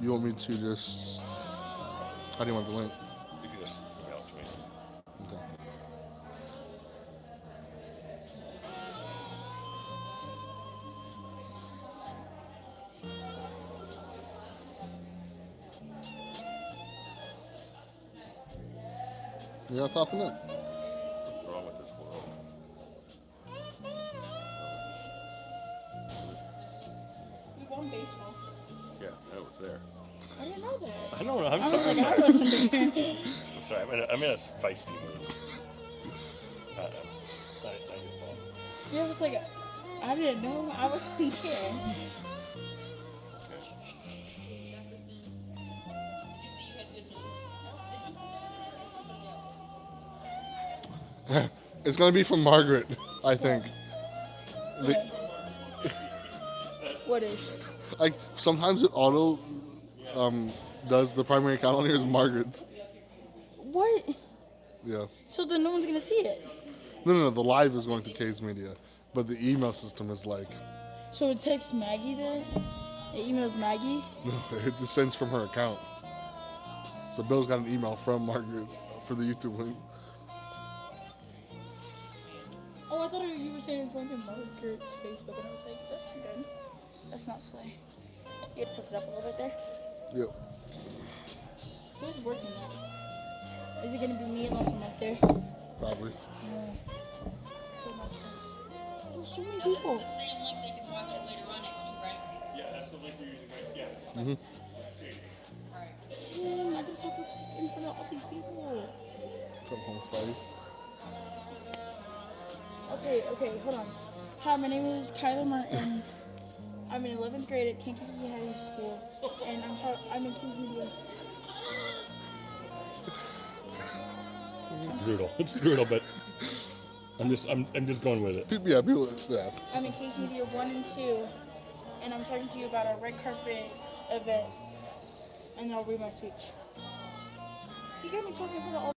You want me to just... How do you want the link? You can just email it to me. Okay. You're not popping up. What's wrong with this world? You won baseball. Yeah, I know it's there. I didn't know that. I know. I'm I was sorry. like, I wasn't there. I'm sorry. I'm in a feisty mood. Not your fault. Yeah, I was like, I didn't know. I wasn't there. It's gonna be from Margaret, I think. What is? Like sometimes it auto does the primary account on here is Margaret's. What? Yeah. So then no one's gonna see it. No. The live is going to K's Media, but the email system is like. So it texts Maggie there. It emails Maggie. No, it just sends from her account. So Bill's got an email from Margaret for the YouTube link. Oh, I thought you were saying it's going to Margaret's Facebook, and I was like, that's not good. That's not slay. You had to touch it up a little bit there. Yep. Who's working that? Is it gonna be me unless I'm not there? Probably. No. There's so many Now, this people. is the same link they can watch it later on at too, right? Yeah, that's the link we're using. Right? Yeah. Mhm. Alright. Damn, I can talk in front of all these people. What's up, home slice? Okay, hold on. Hi, my name is Kyler Martin. I'm in 11th grade at Kankakee High School, and I'm in King's Media. It's brutal. It's brutal, but I'm just going with it. Yeah. I'm in King's Media 1 and 2, and I'm talking to you about our red carpet event, and then I'll read my speech. You got me talking in front of all.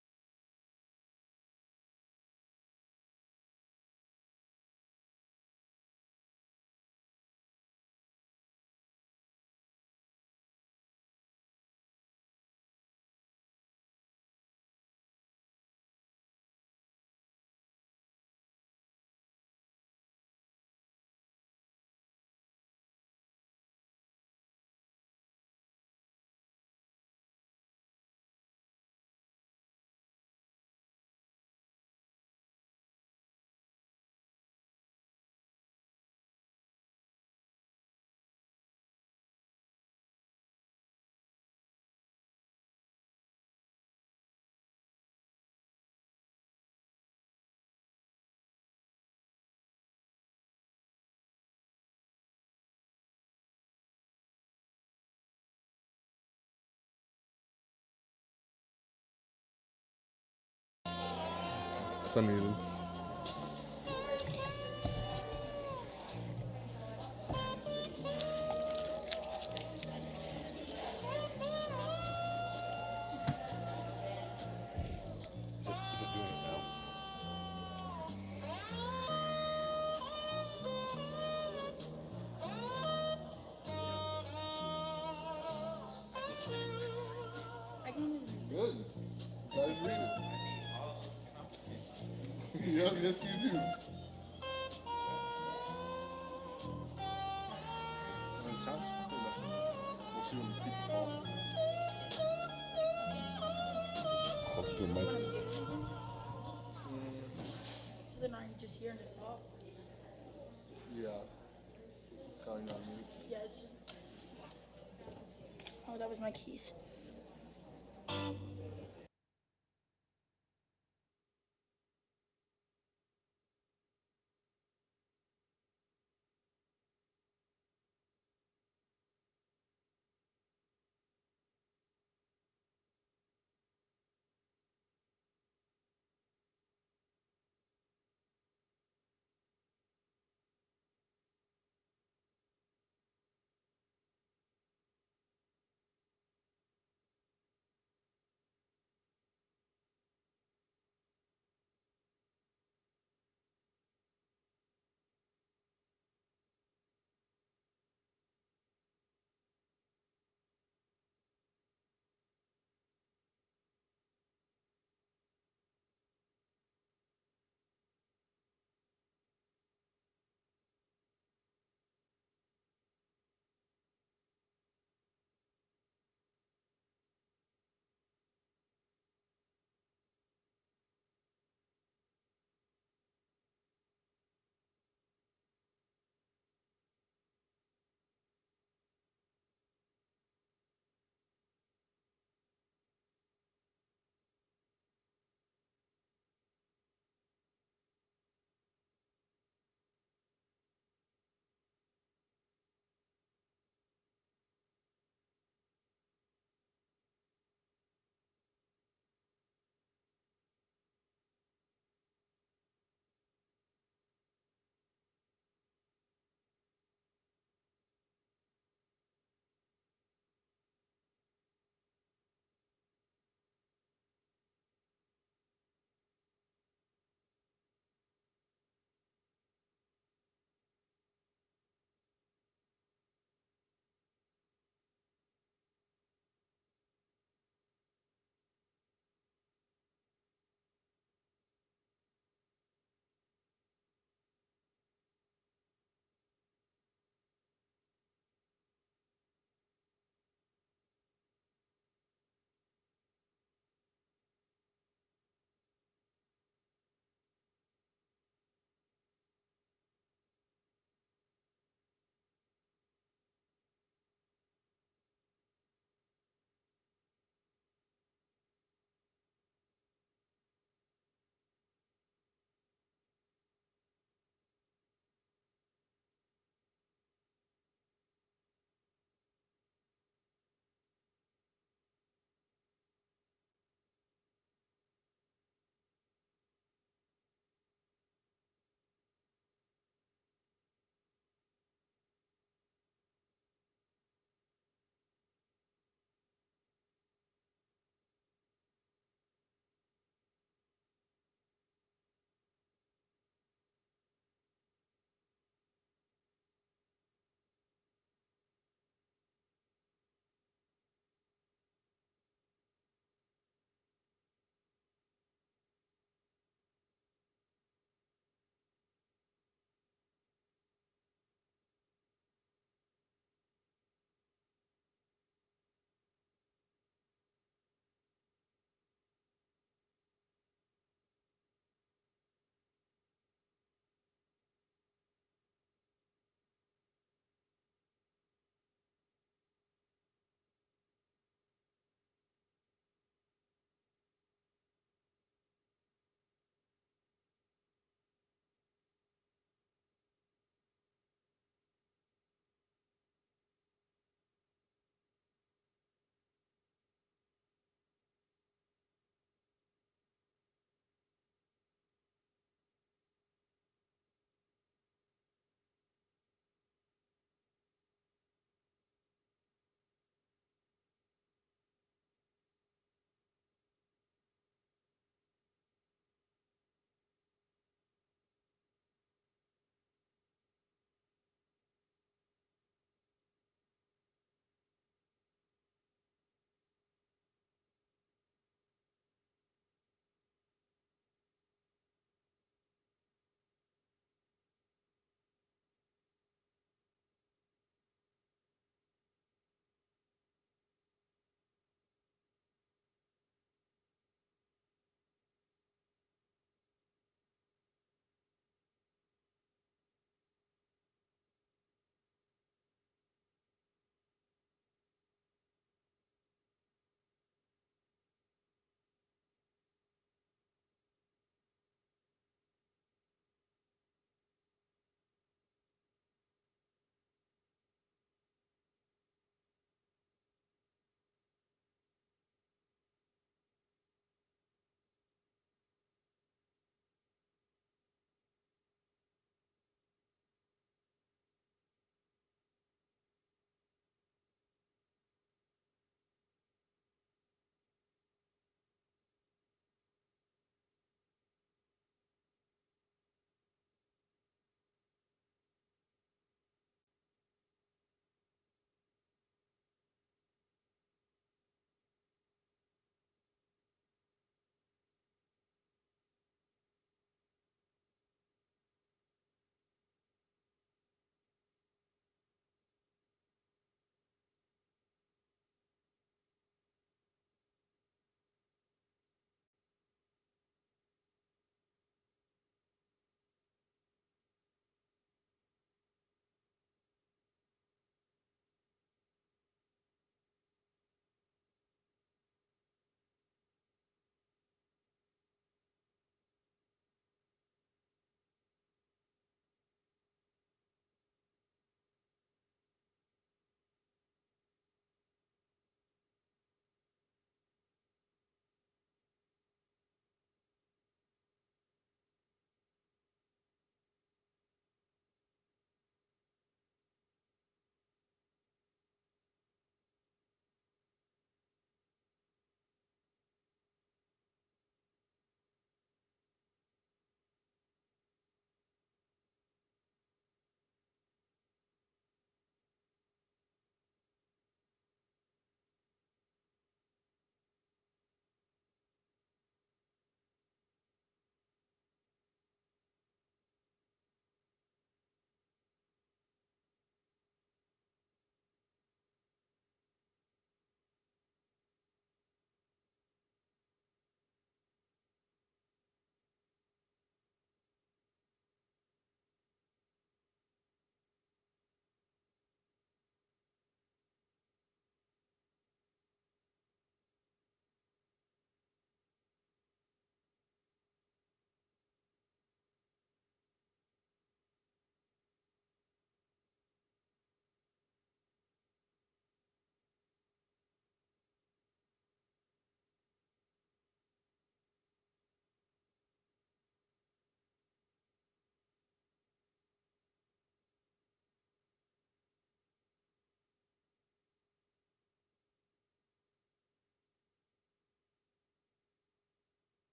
It's unmuted. Is it doing it now? I can Good. Excited to read it. Yeah, yes you do. It sounds cool. We'll see when these people call. Close to a mic. So then are you just here and just talk? Yeah. Calling on me. Yeah, it's just... Oh, that was my keys.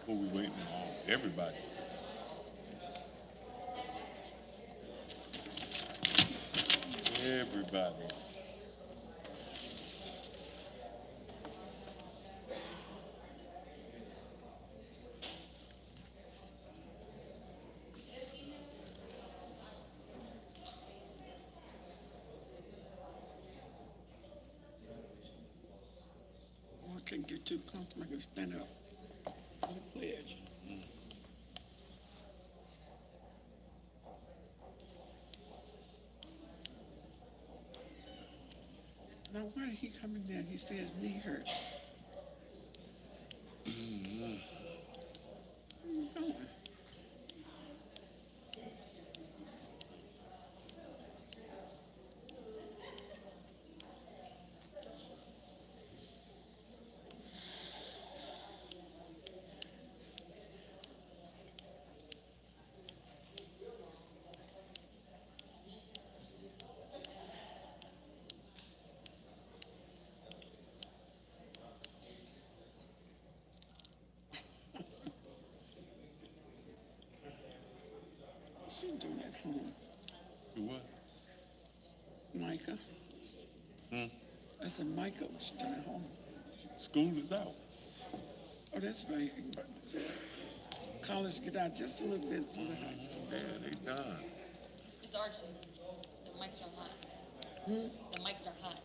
Who we waiting on? Everybody. Everybody. Oh, I can't get too comfortable. I can stand up for the pledge. Now, why did he come in there? He said his knee hurt. Where you going? What's she doing at home? Do what? Micah? I said, Micah, what's she doing at home? School is out. Oh, that's right. College get out just a little bit from the high school. Yeah, they done. It's Archie. The mics are hot. The mics are hot.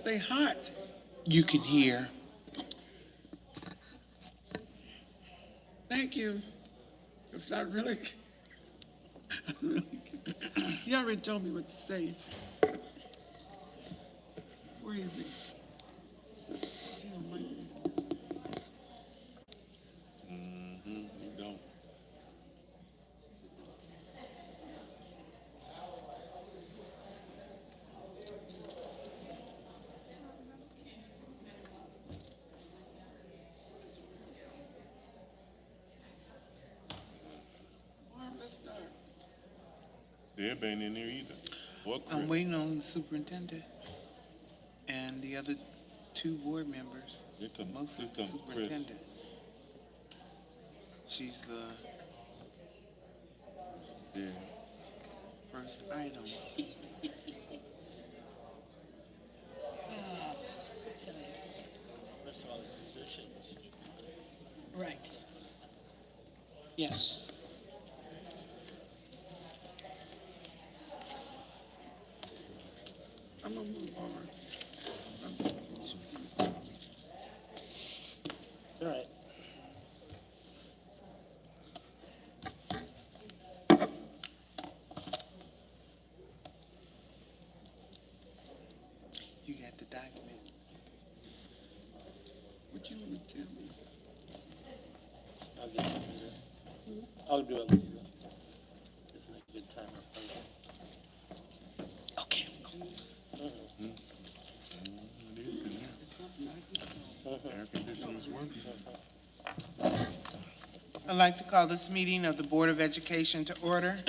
They hot. You can hear. Thank you. If I really, you already told me what to say. Where is he? You don't. All right, let's start. Deb ain't in there either. Or Chris. I'm waiting on the superintendent and the other two board members. Here come- Mostly here the comes Chris. superintendent. She's the Yeah. first item. Right. Yes. I'm gonna move on. All right. You got the document. What you want to tell me? I'll get it later. I'll do it later. Isn't it a good time or place? Okay. It is in there. Air conditioner's working. I'd like to call this meeting of the Board of Education to order.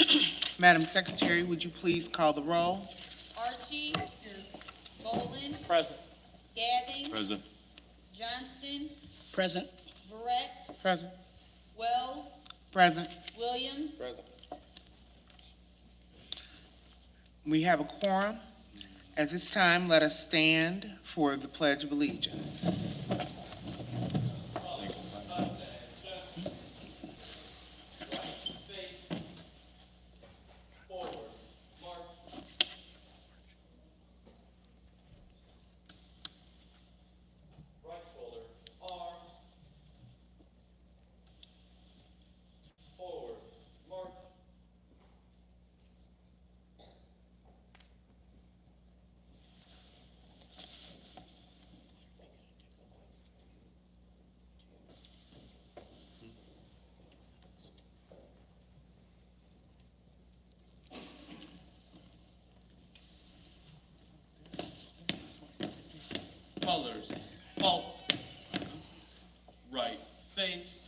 Madam Secretary, would you please call the roll? Archie. Bolin. Present. Gathing. Present. Johnston. Present. Verrett. Present. Wells. Present. Williams. Present. We have a quorum. At this time, let us stand for the Pledge of Allegiance. Colors, halt, right face,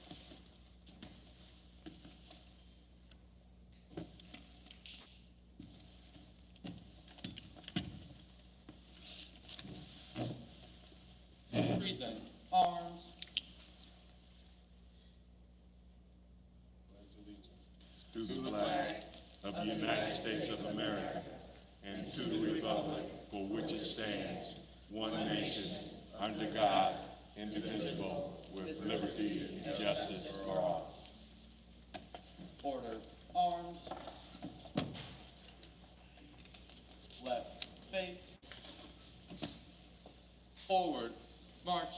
present arms, to the flag of the United States of America and to the republic for which it stands, one nation, under God, indivisible, with liberty and justice for all. Order. Arms. Left. Face. Forward. March.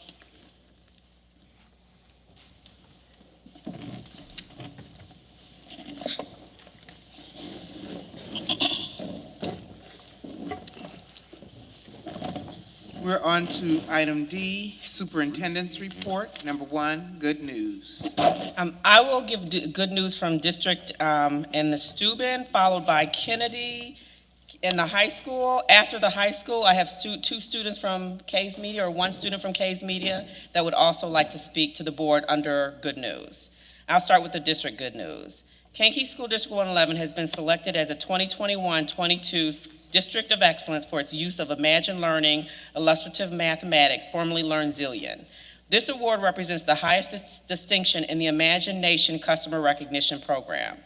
We're on to item D, Superintendent's Report. Number one, good news. I will give good news from district in the Steuben, followed by Kennedy in the high school. After the high school, I have two students from K's Media, or one student from K's Media, that would also like to speak to the board under good news. I'll start with the district good news. Kankakee School District 111 has been selected as a 2021-22 District of Excellence for its use of Imagine Learning Illustrative Mathematics, formerly LearnZillion. This award represents the highest distinction in the Imagine Nation Customer Recognition Program.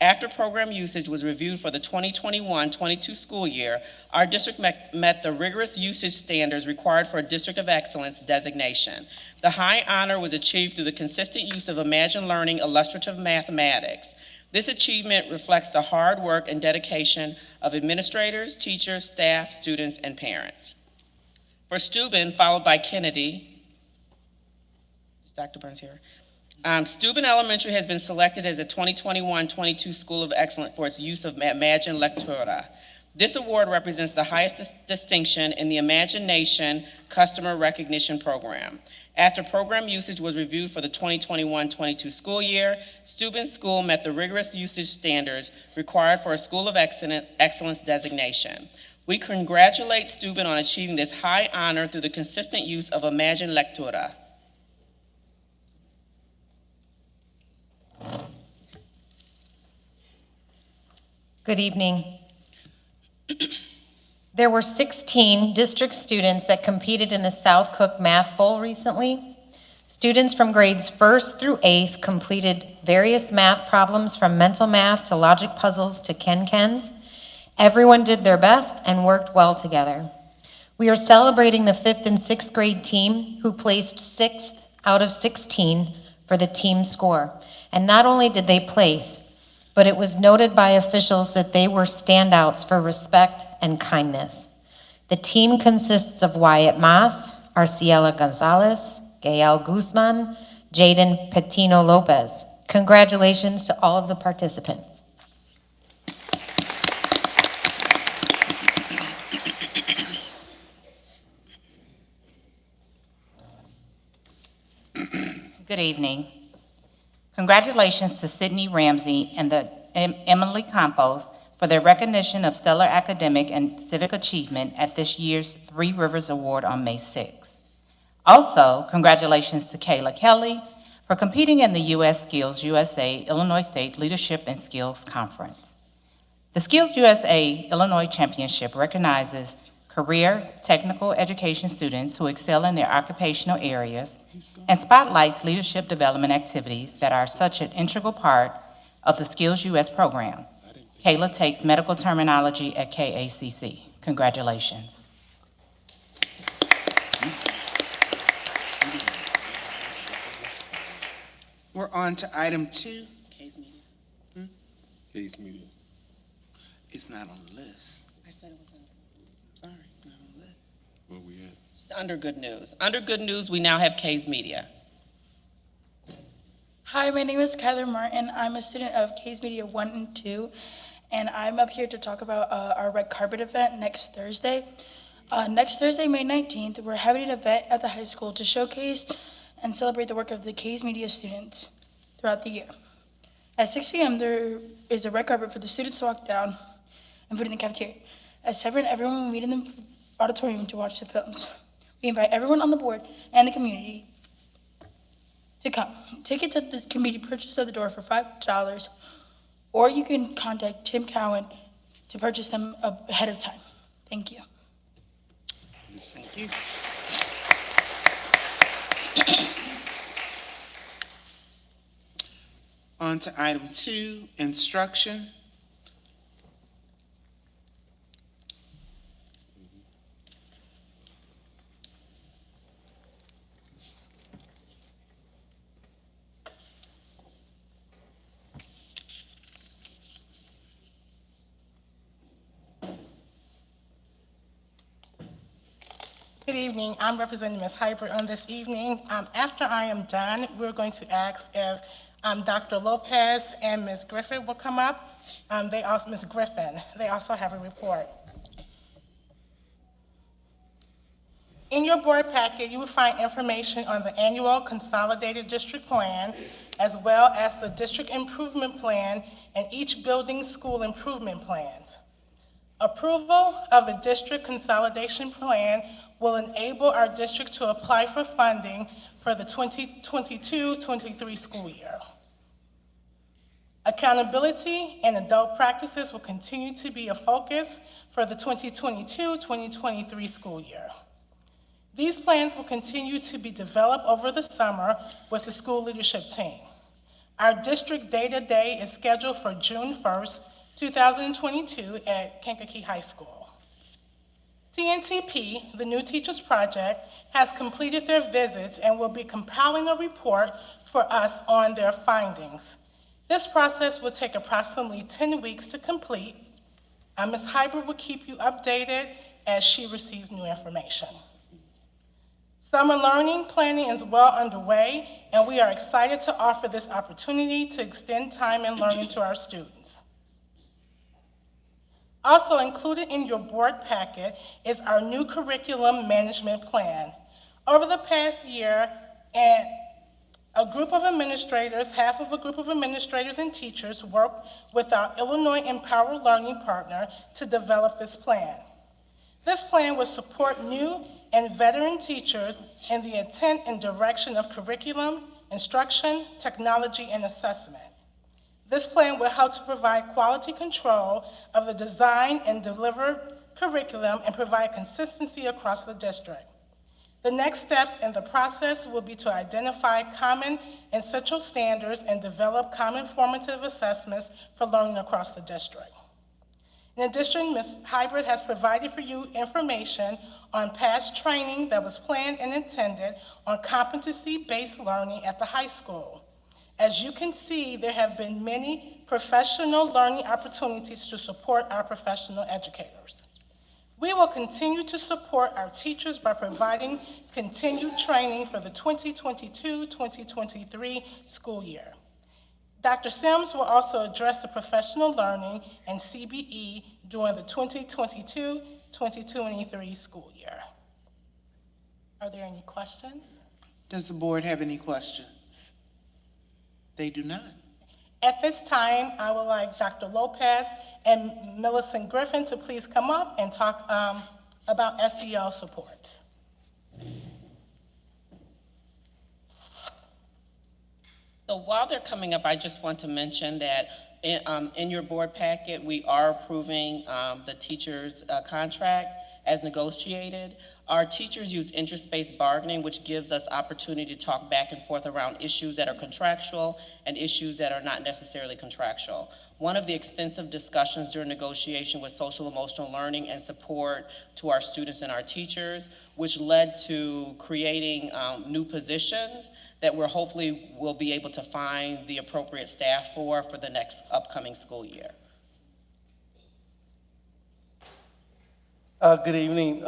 After program usage was reviewed for the 2021-22 school year, our district met the rigorous usage standards required for a District of Excellence designation. The high honor was achieved through the consistent use of Imagine Learning Illustrative Mathematics. This achievement reflects the hard work and dedication of administrators, teachers, staff, students, and parents. For Steuben, followed by Kennedy, is Dr. Burns here? Steuben Elementary has been selected as a 2021-22 School of Excellence for its use of Imagine Lectura. This award represents the highest distinction in the Imagine Nation Customer Recognition Program. After program usage was reviewed for the 2021-22 school year, Steuben School met the rigorous usage standards required for a School of Excellence designation. We congratulate Steuben on achieving this high honor through the consistent use of Imagine Lectura. Good evening. There were 16 district students that competed in the South Cook Math Bowl recently. Students from grades 1st through 8th completed various math problems from mental math to logic puzzles to Ken-Kens. Everyone did their best and worked well together. We are celebrating the 5th and 6th grade team who placed 6th out of 16 for the team score. And not only did they place, but it was noted by officials that they were standouts for respect and kindness. The team consists of Wyatt Moss, Arciela Gonzalez, Gael Guzman, Jaden Petino Lopez. Congratulations to all of the participants. Good evening. Congratulations to Sydney Ramsey and Emily Campos for their recognition of stellar academic and civic achievement at this year's Three Rivers Award on May 6th. Also, congratulations to Kayla Kelly for competing in the U.S. Skills USA Illinois State Leadership and Skills Conference. The Skills USA Illinois Championship recognizes career technical education students who excel in their occupational areas and spotlights leadership development activities that are such an integral part of the Skills US program. Kayla takes medical terminology at KACC. Congratulations. We're on to item 2. K's Media. Case media. It's not on the list. I said it was Sorry, not on the list. Where we at? under good news. Under good news, we now have K's Media. Hi, my name is Kyler Martin. I'm a student of K's Media 1 and 2, and I'm up here to talk about our red carpet event next Thursday. Next Thursday, May 19th, we're having an event at the high school to showcase and celebrate the work of the K's Media students throughout the year. At 6 p.m., there is a red carpet for the students to walk down and food in the cafeteria. At 7, everyone will meet in the auditorium to watch the films. We invite everyone on the board and the community to come. Tickets at the can be purchased at the door for $5, or you can contact Tim Cowan to purchase them ahead of time. Thank you. Thank you. On to item 2, instruction. Good evening. I'm representing Ms. Hyper on this evening. After I am done, we're going to ask if Dr. Lopez and Ms. Griffin will come up. Ms. Griffin, they also have a report. In your board packet, you will find information on the annual consolidated district plan, as well as the district improvement plan and each building school improvement plans. Approval of a district consolidation plan will enable our district to apply for funding for the 2022-23 school year. Accountability and adult practices will continue to be a focus for the 2022-2023 school year. These plans will continue to be developed over the summer with the school leadership team. Our district data day is scheduled for June 1st, 2022 at Kankakee High School. TNTP, the New Teachers Project, has completed their visits and will be compiling a report for us on their findings. This process will take approximately 10 weeks to complete. Ms. Hyber will keep you updated as she receives new information. Summer learning planning is well underway, and we are excited to offer this opportunity to extend time and learning to our students. Also included in your board packet is our new curriculum management plan. Over the past year, half of a group of administrators and teachers worked with our Illinois Empower Learning partner to develop this plan. This plan will support new and veteran teachers in the intent and direction of curriculum, instruction, technology, and assessment. This plan will help to provide quality control of the design and deliver curriculum and provide consistency across the district. The next steps in the process will be to identify common and central standards and develop common formative assessments for learning across the district. In addition, Ms. Hybrid has provided for you information on past training that was planned and intended on competency-based learning at the high school. As you can see, there have been many professional learning opportunities to support our professional educators. We will continue to support our teachers by providing continued training for the 2022-2023 school year. Dr. Sims will also address the professional learning and CBE during the 2022-2023 school year. Are there any questions? Does the board have any questions? They do not. At this time, I would like Dr. Lopez and Millicent Griffin to please come up and talk about SEL support. So while they're coming up, I just want to mention that in your board packet, we are approving the teacher's contract as negotiated. Our teachers use interest-based bargaining, which gives us opportunity to talk back and forth around issues that are contractual and issues that are not necessarily contractual. One of the extensive discussions during negotiation was social emotional learning and support to our students and our teachers, which led to creating new positions that we're hopefully will be able to find the appropriate staff for the next upcoming school year. Good evening,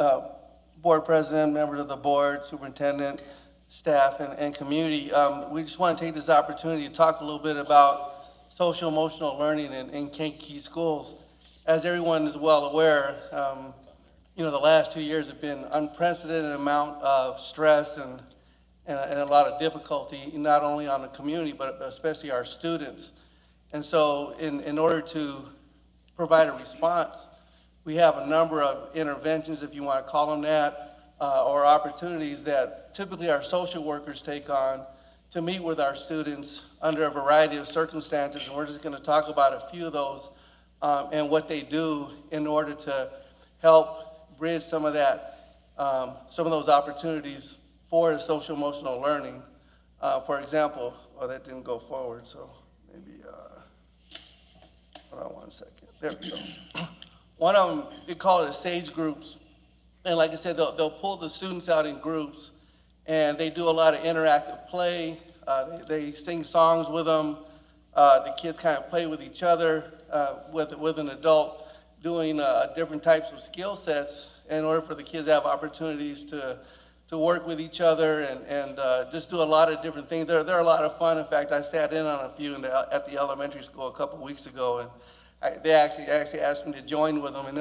Board President, members of the board, superintendent, staff, and community. We just want to take this opportunity to talk a little bit about social emotional learning in Kankakee schools. As everyone is well aware, the last 2 years have been unprecedented amount of stress and a lot of difficulty, not only on the community, but especially our students. And so in order to provide a response, we have a number of interventions, if you want to call them that, or opportunities that typically our social workers take on to meet with our students under a variety of circumstances. And we're just going to talk about a few of those and what they do in order to help bridge some of that, some of those opportunities for social emotional learning. For example, that didn't go forward, so maybe, hold on one second. There we go. One of them, they call it sage groups. And like I said, they'll pull the students out in groups, and they do a lot of interactive play. They sing songs with them. The kids kind of play with each other, with an adult, doing different types of skill sets in order for the kids to have opportunities to work with each other and just do a lot of different things. They're a lot of fun. In fact, I sat in on a few at the elementary school a couple of weeks ago, and they actually asked me to join with them, and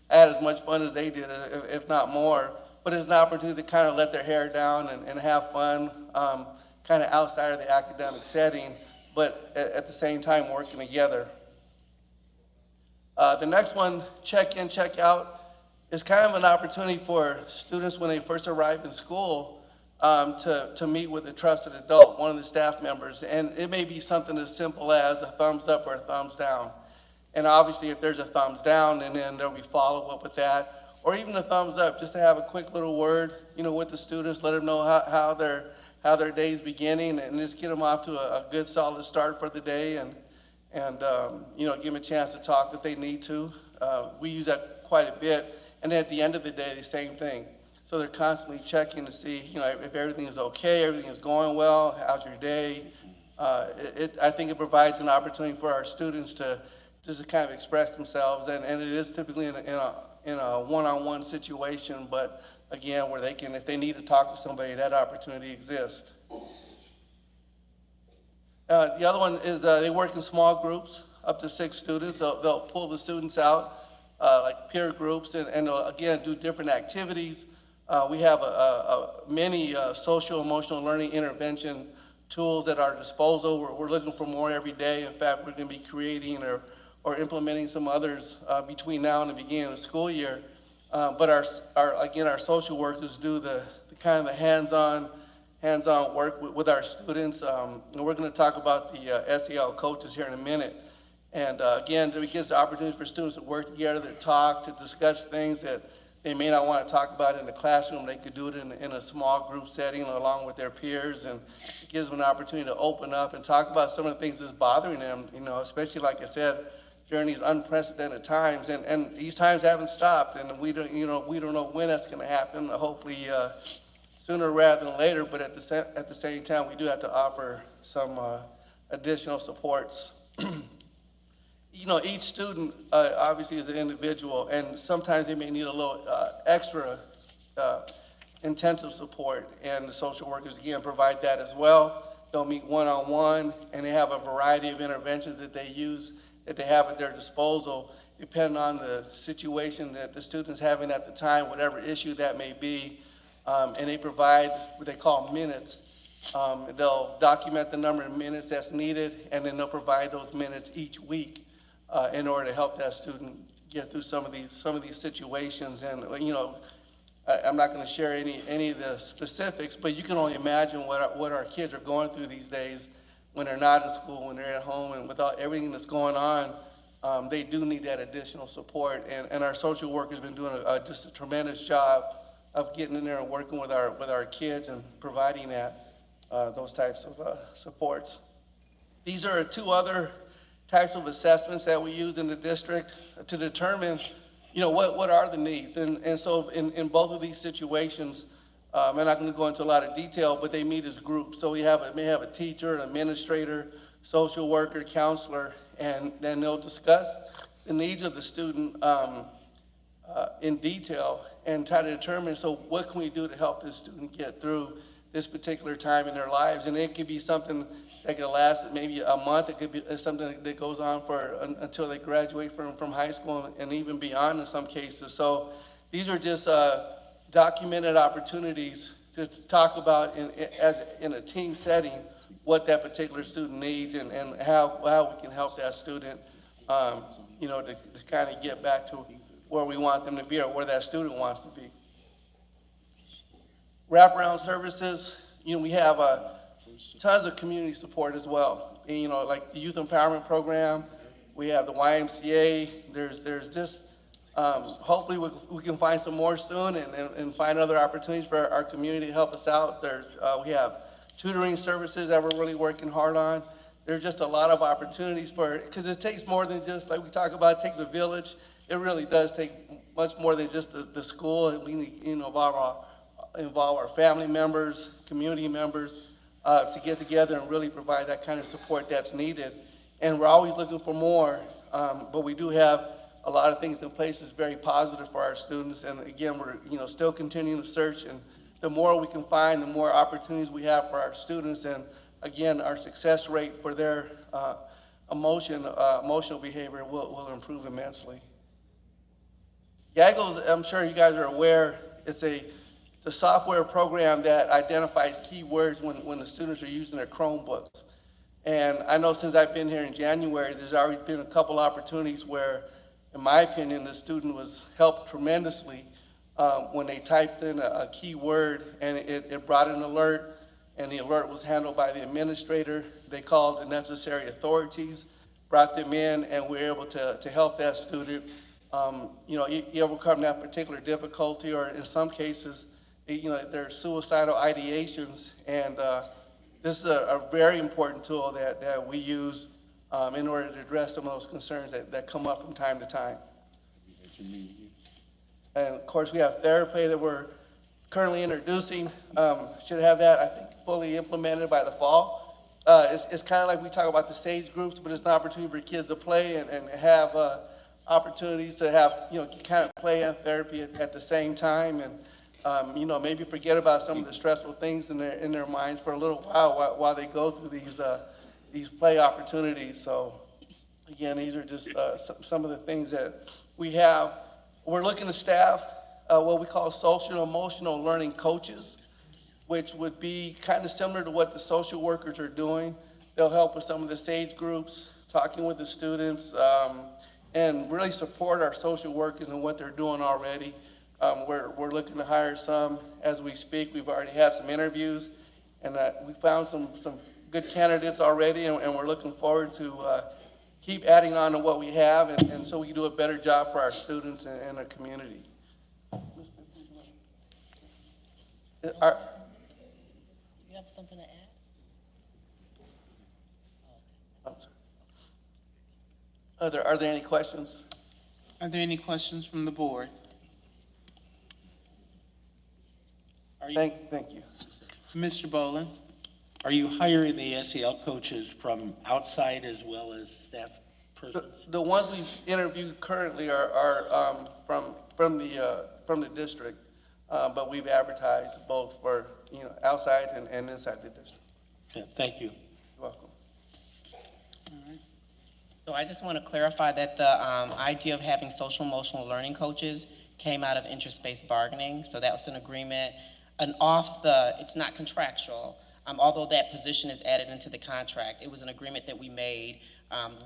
I had as much fun as they did, if not more. But it's an opportunity to kind of let their hair down and have fun, kind of outside of the academic setting, but at the same time working together. The next one, check in, check out, is kind of an opportunity for students when they first arrive in school to meet with a trusted adult, one of the staff members. And it may be something as simple as a thumbs up or a thumbs down. And obviously, if there's a thumbs down, and then there'll be follow-up with that, or even a thumbs up, just to have a quick little word, with the students, let them know how their day's beginning, and just get them off to a good, solid start for the day, and give them a chance to talk if they need to. We use that quite a bit, and then at the end of the day, the same thing. So they're constantly checking to see, if everything is okay, everything is going well, how's your day? I think it provides an opportunity for our students to just to kind of express themselves, and it is typically in a one-on-one situation, but again, where they can, if they need to talk to somebody, that opportunity exists. The other one is they work in small groups, up to 6 students. They'll pull the students out, like peer groups, and they'll, again, do different activities. We have many social emotional learning intervention tools at our disposal. We're looking for more every day. In fact, we're going to be creating or implementing some others between now and the beginning of the school year. But our social workers do the kind of the hands-on work with our students. And we're going to talk about the SEL coaches here in a minute. And again, it gives the opportunity for students to work together, to talk, to discuss things that they may not want to talk about in the classroom. They could do it in a small group setting along with their peers, and it gives them an opportunity to open up and talk about some of the things that's bothering them, especially, like I said, during these unprecedented times, and these times haven't stopped, and we don't know when that's going to happen. Hopefully sooner rather than later, but at the same time, we do have to offer some additional supports. Each student obviously is an individual, and sometimes they may need a little extra intensive support, and the social workers, again, provide that as well. They'll meet one-on-one, and they have a variety of interventions that they have at their disposal, depending on the situation that the student's having at the time, whatever issue that may be, and they provide what they call minutes. They'll document the number of minutes that's needed, and then they'll provide those minutes each week in order to help that student get through some of these situations. And I'm not going to share any of the specifics, but you can only imagine what our kids are going through these days when they're not in school, when they're at home, and without everything that's going on, they do need that additional support. And our social workers have been doing just a tremendous job of getting in there and working with our kids and providing those types of supports. These are 2 other types of assessments that we use in the district to determine, what are the needs. And so in both of these situations, I'm not going to go into a lot of detail, but they meet as groups. So we may have a teacher, an administrator, social worker, counselor, and then they'll discuss the needs of the student in detail and try to determine, so what can we do to help this student get through this particular time in their lives? And it could be something that could last maybe a month. It could be something that goes on until they graduate from high school and even beyond in some cases. So these are just documented opportunities to talk about in a team setting what that particular student needs and how we can help that student, to kind of get back to where we want them to be or where that student wants to be. Wraparound services, we have tons of community support as well. And, like the Youth Empowerment Program, we have the YMCA. There's just hopefully we can find some more soon and find other opportunities for our community to help us out. We have tutoring services that we're really working hard on. there's just a lot of opportunities for, because it takes more than just, like we talk about, it takes a village. It really does take much more than just the school. And we need, involve our family members, community members, to get together and really provide that kind of support that's needed. And we're always looking for more, but we do have a lot of things in place that's very positive for our students. And again, we're still continuing to search, and the more we can find, the more opportunities we have for our students. And again, our success rate for their emotional behavior will improve immensely. Gaggles, I'm sure you guys are aware, it's a software program that identifies keywords when the students are using their Chromebooks. And I know since I've been here in January, there's already been a couple opportunities where, in my opinion, the student was helped tremendously when they typed in a keyword and it brought an alert, and the alert was handled by the administrator. They called the necessary authorities, brought them in, and we were able to help that student you overcome that particular difficulty, or in some cases, there are suicidal ideations, and this is a very important tool that we use in order to address some of those concerns that come up from time to time. And of course, we have therapy that we're currently introducing. Should have that, I think, fully implemented by the fall. It's kind of like we talk about the stage groups, but it's an opportunity for kids to play and have opportunities to have, kind of play and therapy at the same time, and maybe forget about some of the stressful things in their minds for a little while they go through these play opportunities. So again, these are just some of the things that we have. We're looking to staff what we call social emotional learning coaches, which would be kind of similar to what the social workers are doing. They'll help with some of the SAGE groups, talking with the students, and really support our social workers and what they're doing already. We're looking to hire some as we speak. We've already had some interviews, and we found some good candidates already, and we're looking forward to keep adding on to what we have, and so we can do a better job for our students and our community. You have something to add? Are there any questions? Are there any questions from the board? Thank you. Mr. Boland, are you hiring the SEL coaches from outside as well as staff persons? The ones we've interviewed currently are from the district, but we've advertised both for outside and inside the district. Okay, thank you. You're welcome. So I just want to clarify that the idea of having social emotional learning coaches came out of interest-based bargaining. So that was an agreement, it's not contractual, although that position is added into the contract. It was an agreement that we made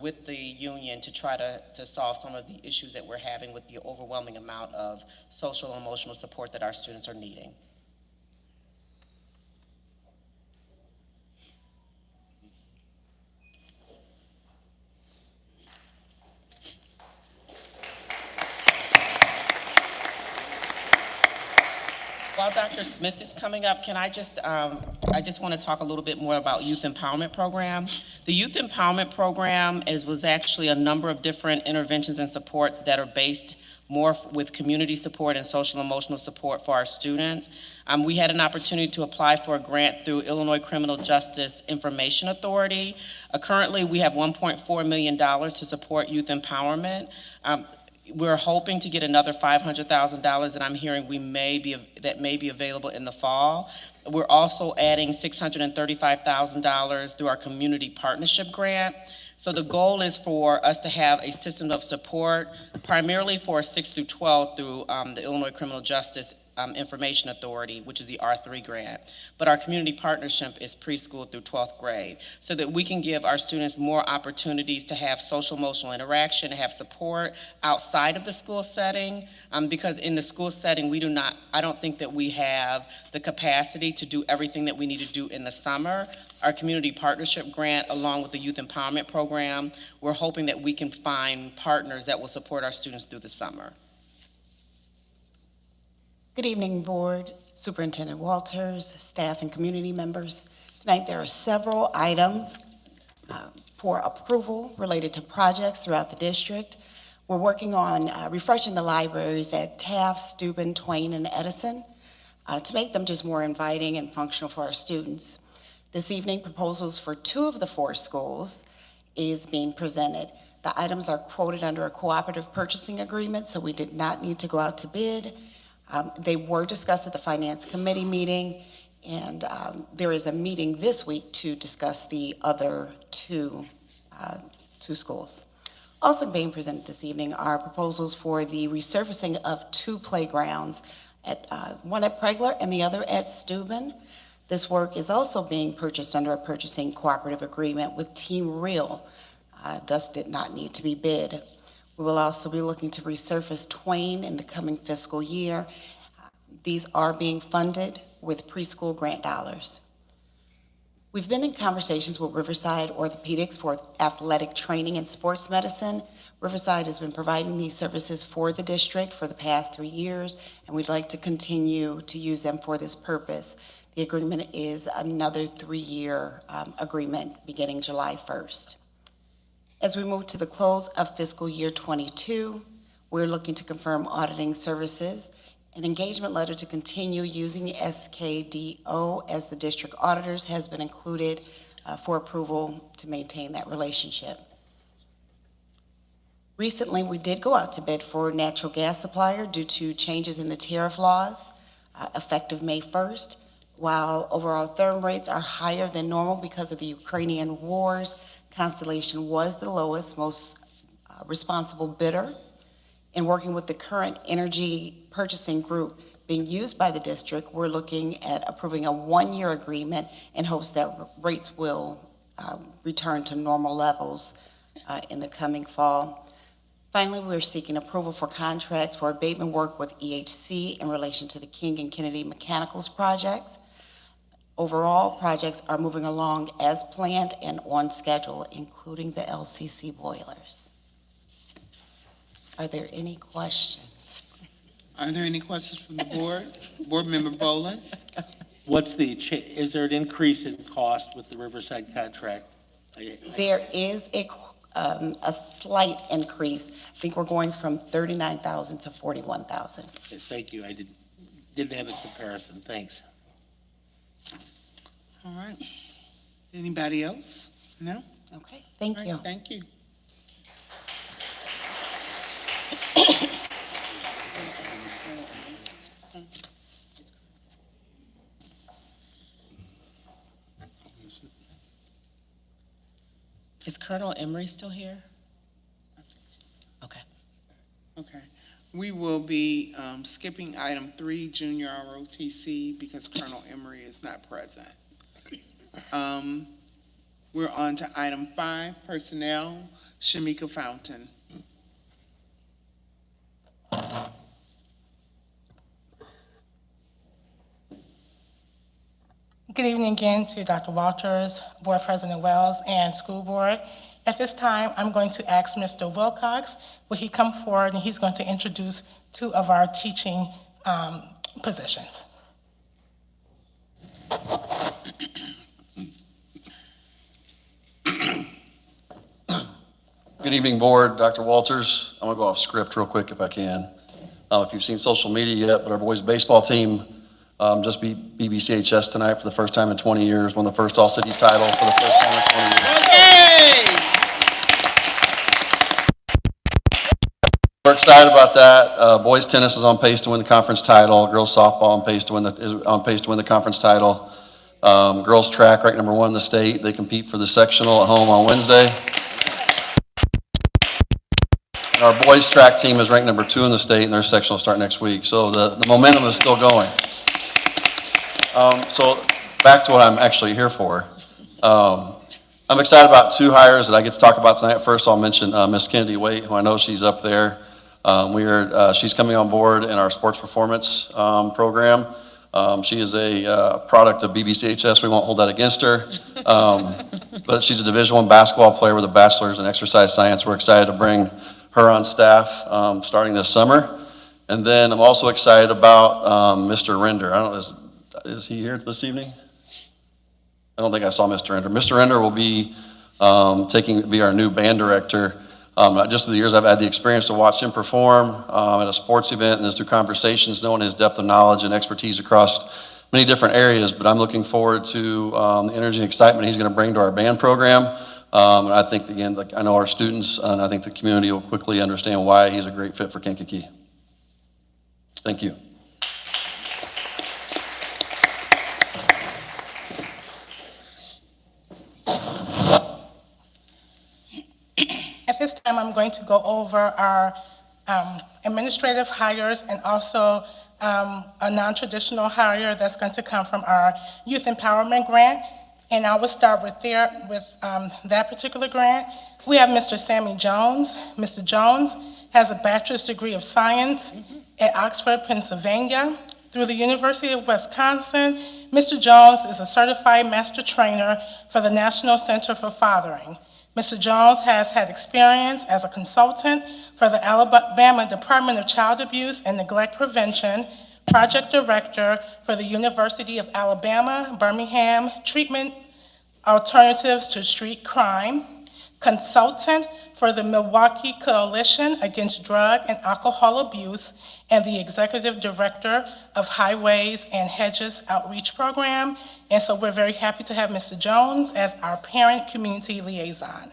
with the union to try to solve some of the issues that we're having with the overwhelming amount of social and emotional support that our students are needing. While Dr. Smith is coming up, can I just want to talk a little bit more about Youth Empowerment Program. The Youth Empowerment Program was actually a number of different interventions and supports that are based more with community support and social emotional support for our students. We had an opportunity to apply for a grant through Illinois Criminal Justice Information Authority. Currently, we have $1.4 million to support youth empowerment. We're hoping to get another $500,000 that I'm hearing may be available in the fall. We're also adding $635,000 through our community partnership grant. So the goal is for us to have a system of support, primarily for 6 through 12 through the Illinois Criminal Justice Information Authority, which is the R3 grant. But our community partnership is preschool through 12th grade, so that we can give our students more opportunities to have social emotional interaction, to have support outside of the school setting, because in the school setting, I don't think that we have the capacity to do everything that we need to do in the summer. Our community partnership grant, along with the youth empowerment program, we're hoping that we can find partners that will support our students through the summer. Good evening, Board, Superintendent Walters, staff, and community members. Tonight there are several items for approval related to projects throughout the district. We're working on refreshing the libraries at Taft, Steuben, Twain, and Edison to make them just more inviting and functional for our students. This evening, proposals for 2 of the 4 schools is being presented. The items are quoted under a cooperative purchasing agreement, so we did not need to go out to bid. They were discussed at the Finance Committee meeting, and there is a meeting this week to discuss the other two schools. Also being presented this evening are proposals for the resurfacing of 2 playgrounds, one at Pregler and the other at Steuben. This work is also being purchased under a purchasing cooperative agreement with Team Real, thus did not need to be bid. We will also be looking to resurface Twain in the coming fiscal year. These are being funded with preschool grant dollars. We've been in conversations with Riverside Orthopedics for athletic training and sports medicine. Riverside has been providing these services for the district for the past 3 years, and we'd like to continue to use them for this purpose. The agreement is another 3-year agreement beginning July 1st. As we move to the close of fiscal year 22, we're looking to confirm auditing services. An engagement letter to continue using SKDO as the district auditors has been included for approval to maintain that relationship. Recently, we did go out to bid for natural gas supplier due to changes in the tariff laws effective May 1st. While overall therm rates are higher than normal because of the Ukrainian wars, Constellation was the lowest, most responsible bidder. In working with the current energy purchasing group being used by the district, we're looking at approving a 1-year agreement in hopes that rates will return to normal levels in the coming fall. Finally, we're seeking approval for contracts for abatement work with EHC in relation to the King and Kennedy Mechanicals projects. Overall, projects are moving along as planned and on schedule, including the LCC boilers. Are there any questions? Are there any questions from the board? Board Member Boland? Is there an increase in cost with the Riverside contract? There is a slight increase. I think we're going from $39,000 to $41,000. Okay, thank you. I didn't have a comparison. Thanks. All right. Anybody else? No? Okay, thank you. Thank you. Is Colonel Emery still here? Okay. Okay. We will be skipping item 3, junior ROTC, because Colonel Emery is not present. We're on to item 5, personnel, Shamika Fountain. Good evening again to Dr. Walters, Board President Wells, and School Board. At this time, I'm going to ask Mr. Wilcox, will he come forward, and he's going to introduce 2 of our teaching positions. Good evening, Board. Dr. Walters. I'm going to go off script real quick if I can. If you've seen social media yet, but our boys baseball team just beat BBCHS tonight for the first time in 20 years, won the first All-City title for the first time in 20 years. We're excited about that. Boys tennis is on pace to win the conference title. Girls softball on pace to win the conference title. Girls track ranked number 1 in the state. They compete for the sectional at home on Wednesday. And our boys track team is ranked number 2 in the state, and their sectional will start next week. So the momentum is still going. So back to what I'm actually here for. I'm excited about 2 hires that I get to talk about tonight. First, I'll mention Miss Kennedy Waite, who I know she's up there. She's coming on board in our sports performance program. She is a product of BBCHS. We won't hold that against her. But she's a Division I basketball player with a bachelor's in exercise science. We're excited to bring her on staff starting this summer. And then I'm also excited about Mr. Render. I don't know, is he here this evening? I don't think I saw Mr. Render. Mr. Render will be taking to be our new band director. Just through the years, I've had the experience to watch him perform at a sports event, and just through conversations, knowing his depth of knowledge and expertise across many different areas. But I'm looking forward to the energy and excitement he's going to bring to our band program. And I think, again, like I know our students, and I think the community will quickly understand why he's a great fit for Kankakee. Thank you. At this time, I'm going to go over our administrative hires and also a non-traditional hire that's going to come from our Youth Empowerment Grant. And I will start with that particular grant. We have Mr. Sammy Jones. Mr. Jones has a bachelor's degree of science at Oxford, Pennsylvania. Through the University of Wisconsin, Mr. Jones is a certified master trainer for the National Center for Fathering. Mr. Jones has had experience as a consultant for the Alabama Department of Child Abuse and Neglect Prevention, project director for the University of Alabama, Birmingham Treatment Alternatives to Street Crime, consultant for the Milwaukee Coalition Against Drug and Alcohol Abuse, and the executive director of Highways and Hedges Outreach Program. And so we're very happy to have Mr. Jones as our parent community liaison.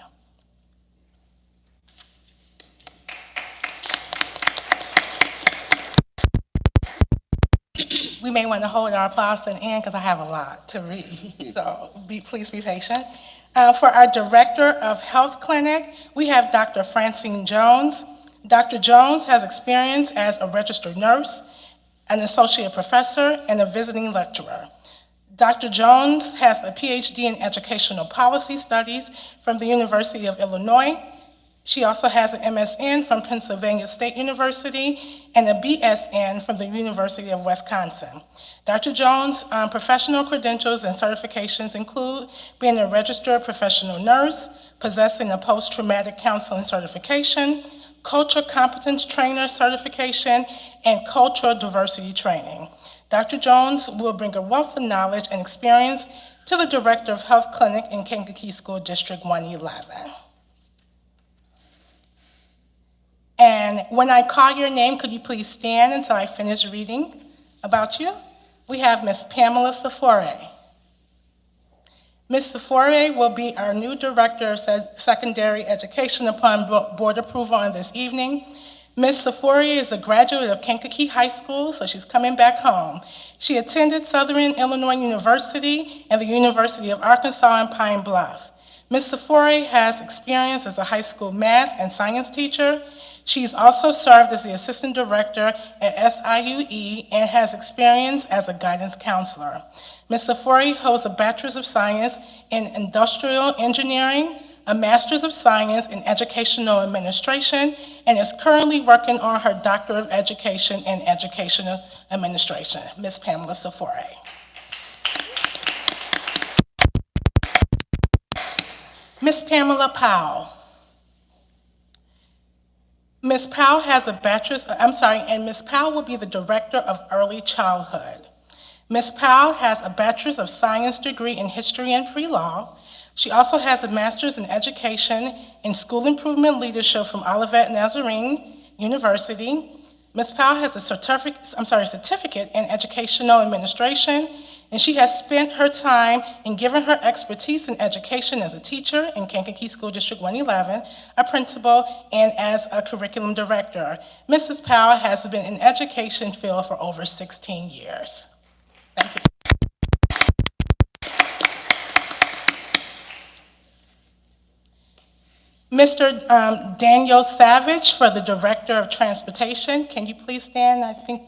We may want to hold our applause to the end because I have a lot to read, so please be patient. For our Director of Health Clinic, we have Dr. Francine Jones. Dr. Jones has experience as a registered nurse, an associate professor, and a visiting lecturer. Dr. Jones has a PhD in Educational Policy Studies from the University of Illinois. She also has an MSN from Pennsylvania State University and a BSN from the University of Wisconsin. Dr. Jones' professional credentials and certifications include being a registered professional nurse, possessing a post-traumatic counseling certification, culture competence trainer certification, and cultural diversity training. Dr. Jones will bring a wealth of knowledge and experience to the Director of Health Clinic in Kankakee School District 111. And when I call your name, could you please stand until I finish reading about you? We have Ms. Pamela Safore. Ms. Safore will be our new Director of Secondary Education upon board approval on this evening. Ms. Safore is a graduate of Kankakee High School, so she's coming back home. She attended Southern Illinois University and the University of Arkansas in Pine Bluff. Ms. Safore has experience as a high school math and science teacher. She's also served as the assistant director at SIUE and has experience as a guidance counselor. Ms. Safore holds a Bachelor's of Science in Industrial Engineering, a Master's of Science in Educational Administration, and is currently working on her Doctor of Education in Educational Administration. Ms. Pamela Safore. Ms. Pamela Powell. Ms. Powell has a and Ms. Powell will be the Director of Early Childhood. Ms. Powell has a Bachelor's of Science degree in History and Pre-Law. She also has a Master's in Education in School Improvement Leadership from Olivet Nazarene University. Ms. Powell has a certificate in Educational Administration, and she has spent her time in giving her expertise in education as a teacher in Kankakee School District 111, a principal, and as a curriculum director. Mrs. Powell has been in education field for over 16 years. Thank you. Mr. Daniel Savage for the Director of Transportation. Can you please stand? I think.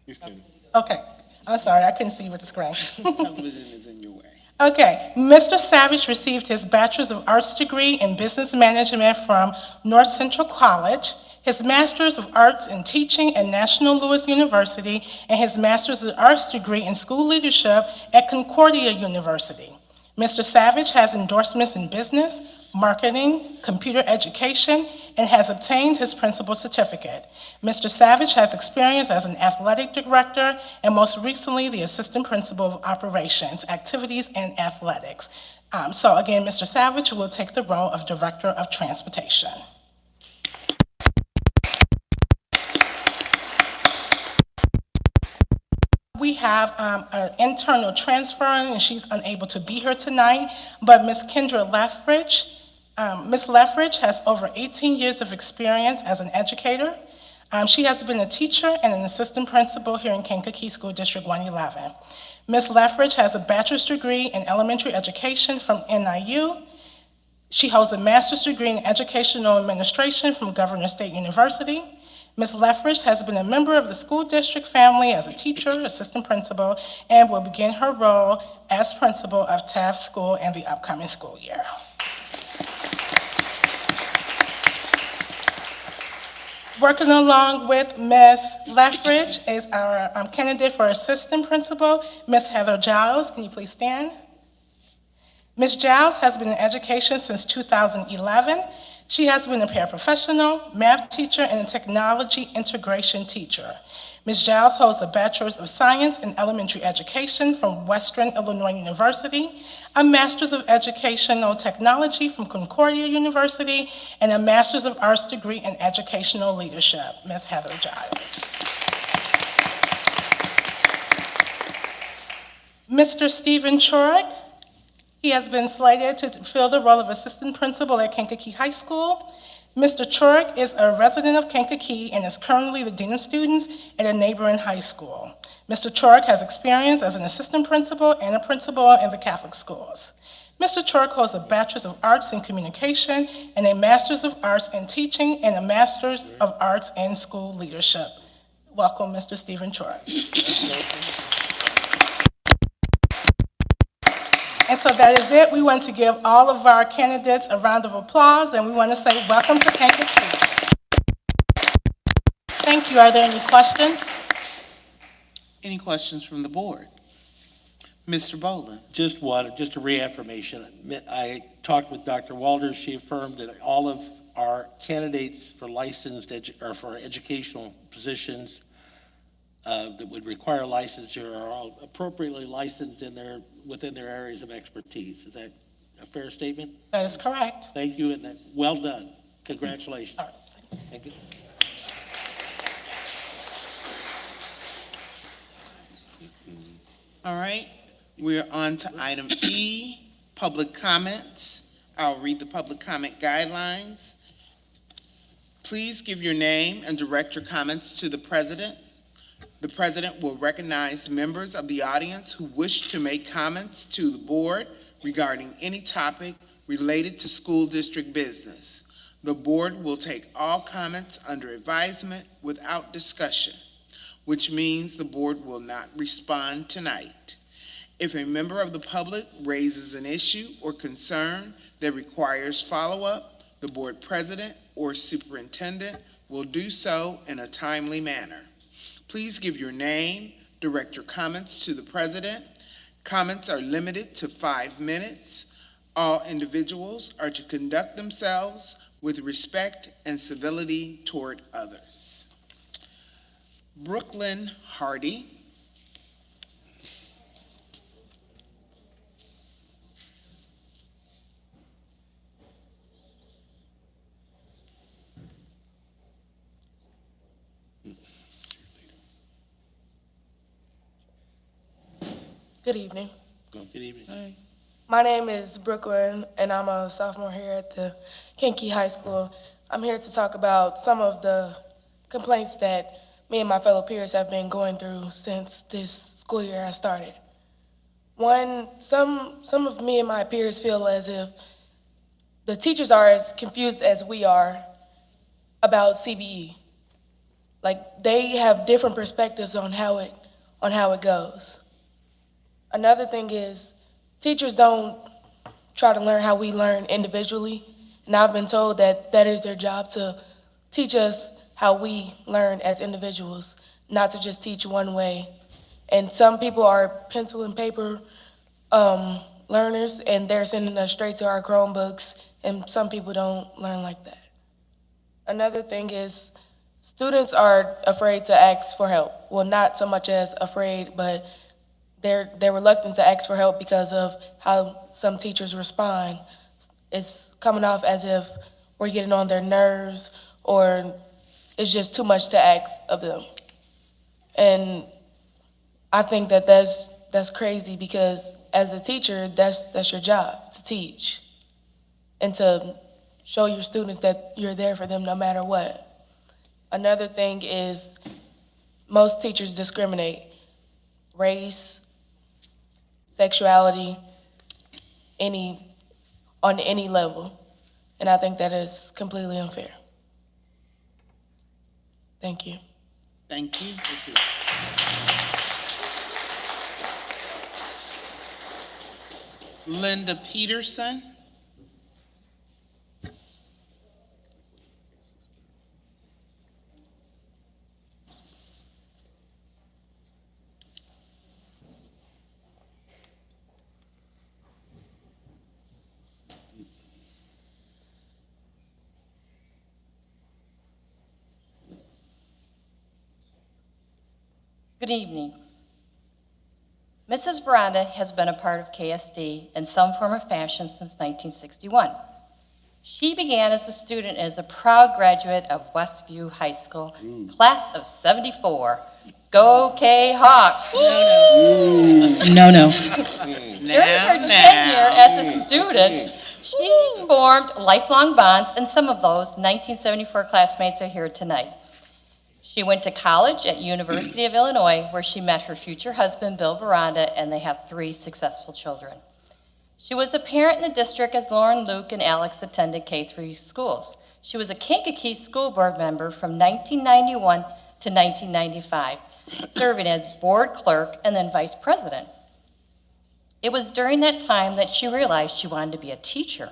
He's standing. Okay. I'm sorry, I couldn't see with the screen. Television is in your way. Okay, Mr. Savage received his Bachelor's of Arts degree in Business Management from North Central College, his Master's of Arts in Teaching at National Louis University, and his Master's of Arts degree in School Leadership at Concordia University. Mr. Savage has endorsements in business, marketing, computer education, and has obtained his principal's certificate. Mr. Savage has experience as an athletic director and most recently the assistant principal of operations, activities, and athletics. So again, Mr. Savage will take the role of Director of Transportation. We have an internal transfer, and she's unable to be here tonight, but Ms. Kendra Lethbridge. Ms. Lethbridge has over 18 years of experience as an educator. She has been a teacher and an assistant principal here in Kankakee School District 111. Ms. Lethbridge has a bachelor's degree in elementary education from NIU. She holds a master's degree in educational administration from Governor State University. Ms. Lethbridge has been a member of the school district family as a teacher, assistant principal, and will begin her role as principal of Taft School in the upcoming school year. Working along with Ms. Lethbridge is our candidate for assistant principal, Ms. Heather Giles. Can you please stand? Ms. Giles has been in education since 2011. She has been a paraprofessional, math teacher, and a technology integration teacher. Ms. Giles holds a Bachelor's of Science in Elementary Education from Western Illinois University, a Master's of Educational Technology from Concordia University, and a Master's of Arts degree in Educational Leadership. Ms. Heather Giles. Mr. Stephen Chorick. He has been slated to fill the role of assistant principal at Kankakee High School. Mr. Chorick is a resident of Kankakee and is currently the dean of students at a neighboring high school. Mr. Chorick has experience as an assistant principal and a principal in the Catholic schools. Mr. Chorick holds a Bachelor's of Arts in Communication and a Master's of Arts in Teaching and a Master's of Arts in School Leadership. Welcome, Mr. Stephen Chorick. And so that is it. We want to give all of our candidates a round of applause, and we want to say welcome to Kankakee. Thank you. Are there any questions? Any questions from the board? Mr. Boland? Just a reaffirmation. I talked with Dr. Walters. She affirmed that all of our candidates for or for educational positions that would require licensure are all appropriately licensed within their areas of expertise. Is that a fair statement? That is correct. Thank you, and well done. Congratulations. Thank you. All right, we're on to item E, public comments. I'll read the public comment guidelines. Please give your name and direct your comments to the president. The president will recognize members of the audience who wish to make comments to the board regarding any topic related to school district business. The board will take all comments under advisement without discussion, which means the board will not respond tonight. If a member of the public raises an issue or concern that requires follow-up, the board president or superintendent will do so in a timely manner. Please give your name, direct your comments to the president. Comments are limited to 5 minutes. All individuals are to conduct themselves with respect and civility toward others. Brooklyn Hardy. Good evening. Good evening. My name is Brooklyn, and I'm a sophomore here at the Kankakee High School. I'm here to talk about some of the complaints that me and my fellow peers have been going through since this school year has started. One, some of me and my peers feel as if the teachers are as confused as we are about CBE. Like, they have different perspectives on how it goes. Another thing is, teachers don't try to learn how we learn individually, and I've been told that that is their job, to teach us how we learn as individuals, not to just teach one way. And some people are pencil and paper learners, and they're sending us straight to our Chromebooks, and some people don't learn like that. Another thing is, students are afraid to ask for help. Well, not so much as afraid, but they're reluctant to ask for help because of how some teachers respond. It's coming off as if we're getting on their nerves, or it's just too much to ask of them. And I think that that's crazy, because as a teacher, that's your job, to teach and to show your students that you're there for them no matter what. Another thing is most teachers discriminate. Race, sexuality, on any level. And I think that is completely unfair. Thank you. Thank you. Linda Peterson. Good evening. Mrs. Veranda has been a part of KSD in some form or fashion since 1961. She began as a student and is a proud graduate of Westview High School, class of 74. Go K-Hawks! No. During her tenure as a student, she formed lifelong bonds, and some of those 1974 classmates are here tonight. She went to college at University of Illinois, where she met her future husband, Bill Veranda, and they have 3 successful children. She was a parent in the district as Lauren, Luke, and Alex attended K-3 schools. She was a Kankakee School Board member from 1991 to 1995, serving as board clerk and then vice president. It was during that time that she realized she wanted to be a teacher.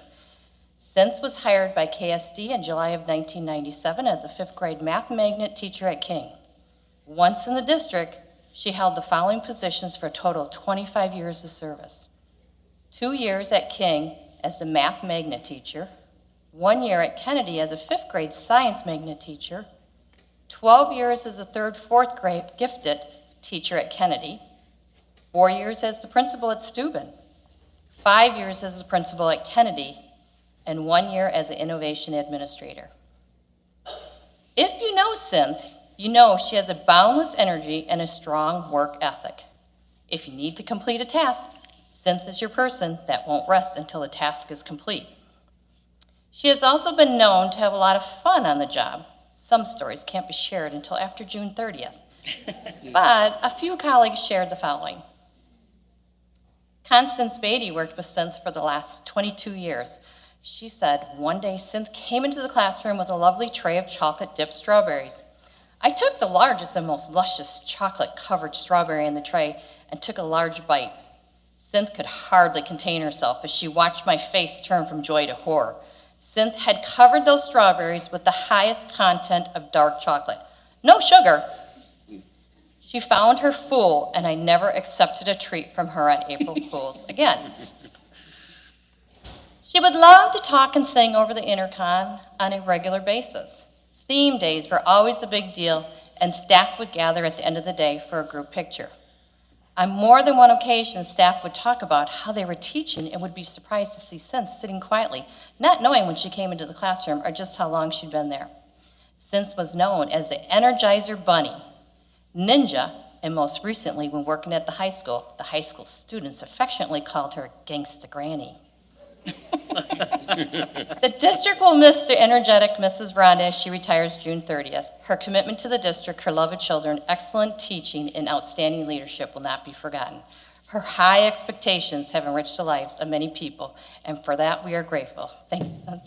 Cynth was hired by KSD in July of 1997 as a 5th grade math magnet teacher at King. Once in the district, she held the following positions for a total of 25 years of service. 2 years at King as the math magnet teacher, 1 year at Kennedy as a 5th grade science magnet teacher, 12 years as a 3rd, 4th grade gifted teacher at Kennedy, 4 years as the principal at Steuben, 5 years as the principal at Kennedy, and 1 year as an innovation administrator. If you know Cynth, you know she has a boundless energy and a strong work ethic. If you need to complete a task, Cynth is your person that won't rest until the task is complete. She has also been known to have a lot of fun on the job. Some stories can't be shared until after June 30th. But a few colleagues shared the following. Constance Beatty worked with Cynth for the last 22 years. She said one day Cynth came into the classroom with a lovely tray of chocolate-dipped strawberries. I took the largest and most luscious chocolate-covered strawberry in the tray and took a large bite. Cynth could hardly contain herself as she watched my face turn from joy to horror. Cynth had covered those strawberries with the highest content of dark chocolate. No sugar. She found her fool, and I never accepted a treat from her on April Fools again. She would love to talk and sing over the intercom on a regular basis. Theme days were always a big deal, and staff would gather at the end of the day for a group picture. On more than one occasion, staff would talk about how they were teaching and would be surprised to see Cynth sitting quietly, not knowing when she came into the classroom or just how long she'd been there. Cynth was known as the Energizer Bunny, Ninja, and most recently, when working at the high school students affectionately called her Gangsta Granny. The district will miss the energetic Mrs. Veranda as she retires June 30th. Her commitment to the district, her love of children, excellent teaching, and outstanding leadership will not be forgotten. Her high expectations have enriched the lives of many people, and for that we are grateful. Thank you, son.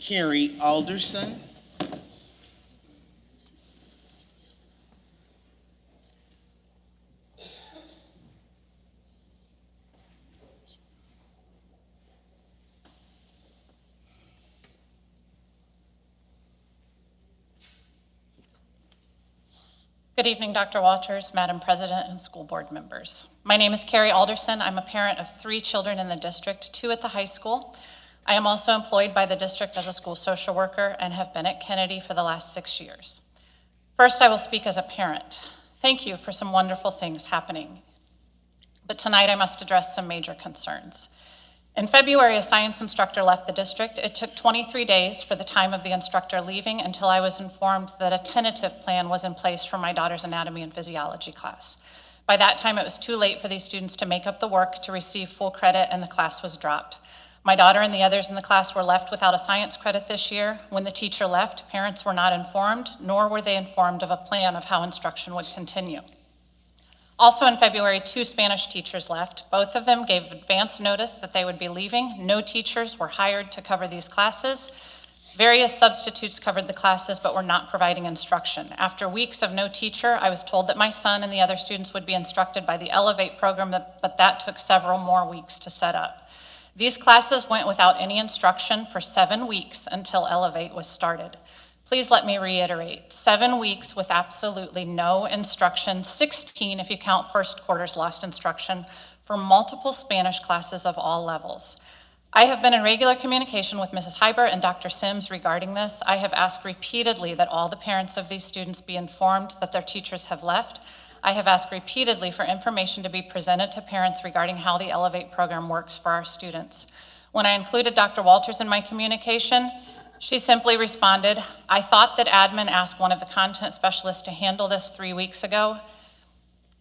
Carrie Alderson. Good evening, Dr. Walters, Madam President, and school board members. My name is Carrie Alderson. I'm a parent of 3 children in the district, 2 at the high school. I am also employed by the district as a school social worker and have been at Kennedy for the last 6 years. First, I will speak as a parent. Thank you for some wonderful things happening. But tonight I must address some major concerns. In February, a science instructor left the district. It took 23 days for the time of the instructor leaving until I was informed that a tentative plan was in place for my daughter's anatomy and physiology class. By that time, it was too late for these students to make up the work to receive full credit, and the class was dropped. My daughter and the others in the class were left without a science credit this year. When the teacher left, parents were not informed, nor were they informed of a plan of how instruction would continue. Also in February, 2 Spanish teachers left. Both of them gave advance notice that they would be leaving. No teachers were hired to cover these classes. Various substitutes covered the classes but were not providing instruction. After weeks of no teacher, I was told that my son and the other students would be instructed by the Elevate program, but that took several more weeks to set up. These classes went without any instruction for 7 weeks until Elevate was started. Please let me reiterate, 7 weeks with absolutely no instruction, 16 if you count first quarter's lost instruction, for multiple Spanish classes of all levels. I have been in regular communication with Mrs. Hybert and Dr. Sims regarding this. I have asked repeatedly that all the parents of these students be informed that their teachers have left. I have asked repeatedly for information to be presented to parents regarding how the Elevate program works for our students. When I included Dr. Walters in my communication, she simply responded, "I thought that admin asked one of the content specialists to handle this 3 weeks ago."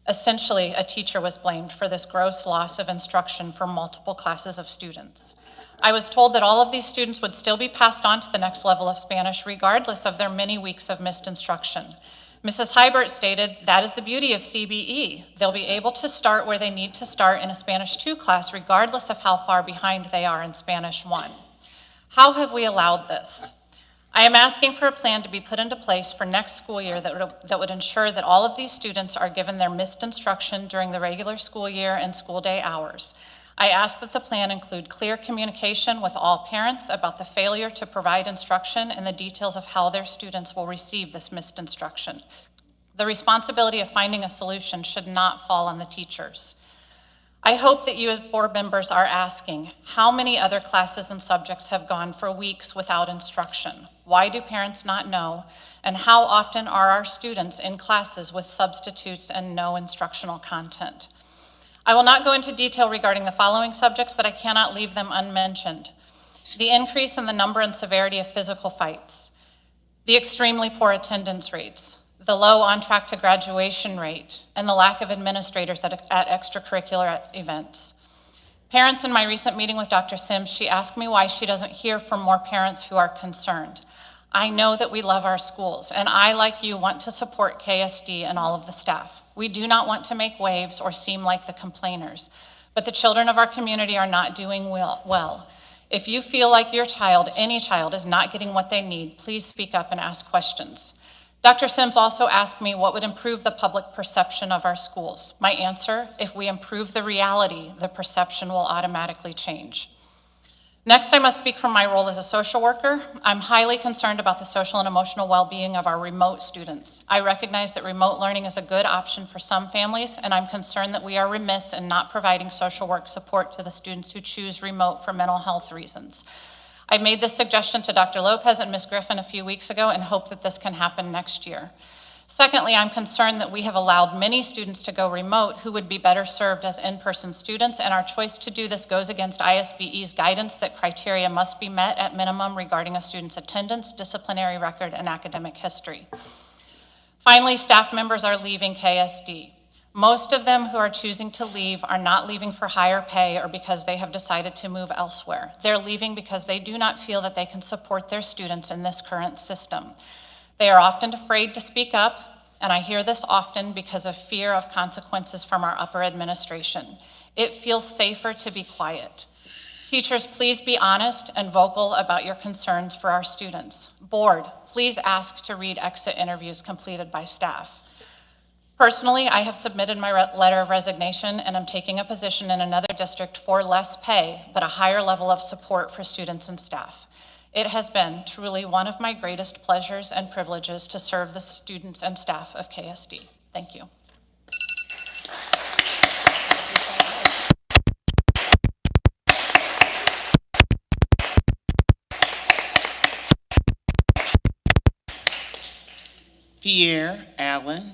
Essentially, a teacher was blamed for this gross loss of instruction for multiple classes of students. I was told that all of these students would still be passed on to the next level of Spanish regardless of their many weeks of missed instruction. Mrs. Hybert stated, "That is the beauty of CBE. They'll be able to start where they need to start in a Spanish 2 class regardless of how far behind they are in Spanish 1. How have we allowed this? I am asking for a plan to be put into place for next school year that would ensure that all of these students are given their missed instruction during the regular school year and school day hours. I ask that the plan include clear communication with all parents about the failure to provide instruction and the details of how their students will receive this missed instruction. The responsibility of finding a solution should not fall on the teachers. I hope that you as board members are asking, how many other classes and subjects have gone for weeks without instruction? Why do parents not know? And how often are our students in classes with substitutes and no instructional content? I will not go into detail regarding the following subjects, but I cannot leave them unmentioned. The increase in the number and severity of physical fights, the extremely poor attendance rates, the low on-track to graduation rate, and the lack of administrators at extracurricular events. Parents, in my recent meeting with Dr. Sims, she asked me why she doesn't hear from more parents who are concerned. I know that we love our schools, and I, like you, want to support KSD and all of the staff. We do not want to make waves or seem like the complainers, but the children of our community are not doing well. If you feel like your child, any child, is not getting what they need, please speak up and ask questions. Dr. Sims also asked me what would improve the public perception of our schools. My answer, if we improve the reality, the perception will automatically change. Next, I must speak from my role as a social worker. I'm highly concerned about the social and emotional well-being of our remote students. I recognize that remote learning is a good option for some families, and I'm concerned that we are remiss in not providing social work support to the students who choose remote for mental health reasons. I made this suggestion to Dr. Lopez and Ms. Griffin a few weeks ago and hope that this can happen next year. Secondly, I'm concerned that we have allowed many students to go remote who would be better served as in-person students, and our choice to do this goes against ISBE's guidance that criteria must be met at minimum regarding a student's attendance, disciplinary record, and academic history. Finally, staff members are leaving KSD. Most of them who are choosing to leave are not leaving for higher pay or because they have decided to move elsewhere. They're leaving because they do not feel that they can support their students in this current system. They are often afraid to speak up, and I hear this often because of fear of consequences from our upper administration. It feels safer to be quiet. Teachers, please be honest and vocal about your concerns for our students. Board, please ask to read exit interviews completed by staff. Personally, I have submitted my letter of resignation and I'm taking a position in another district for less pay, but a higher level of support for students and staff. It has been truly one of my greatest pleasures and privileges to serve the students and staff of KSD. Thank you. Pierre Allen.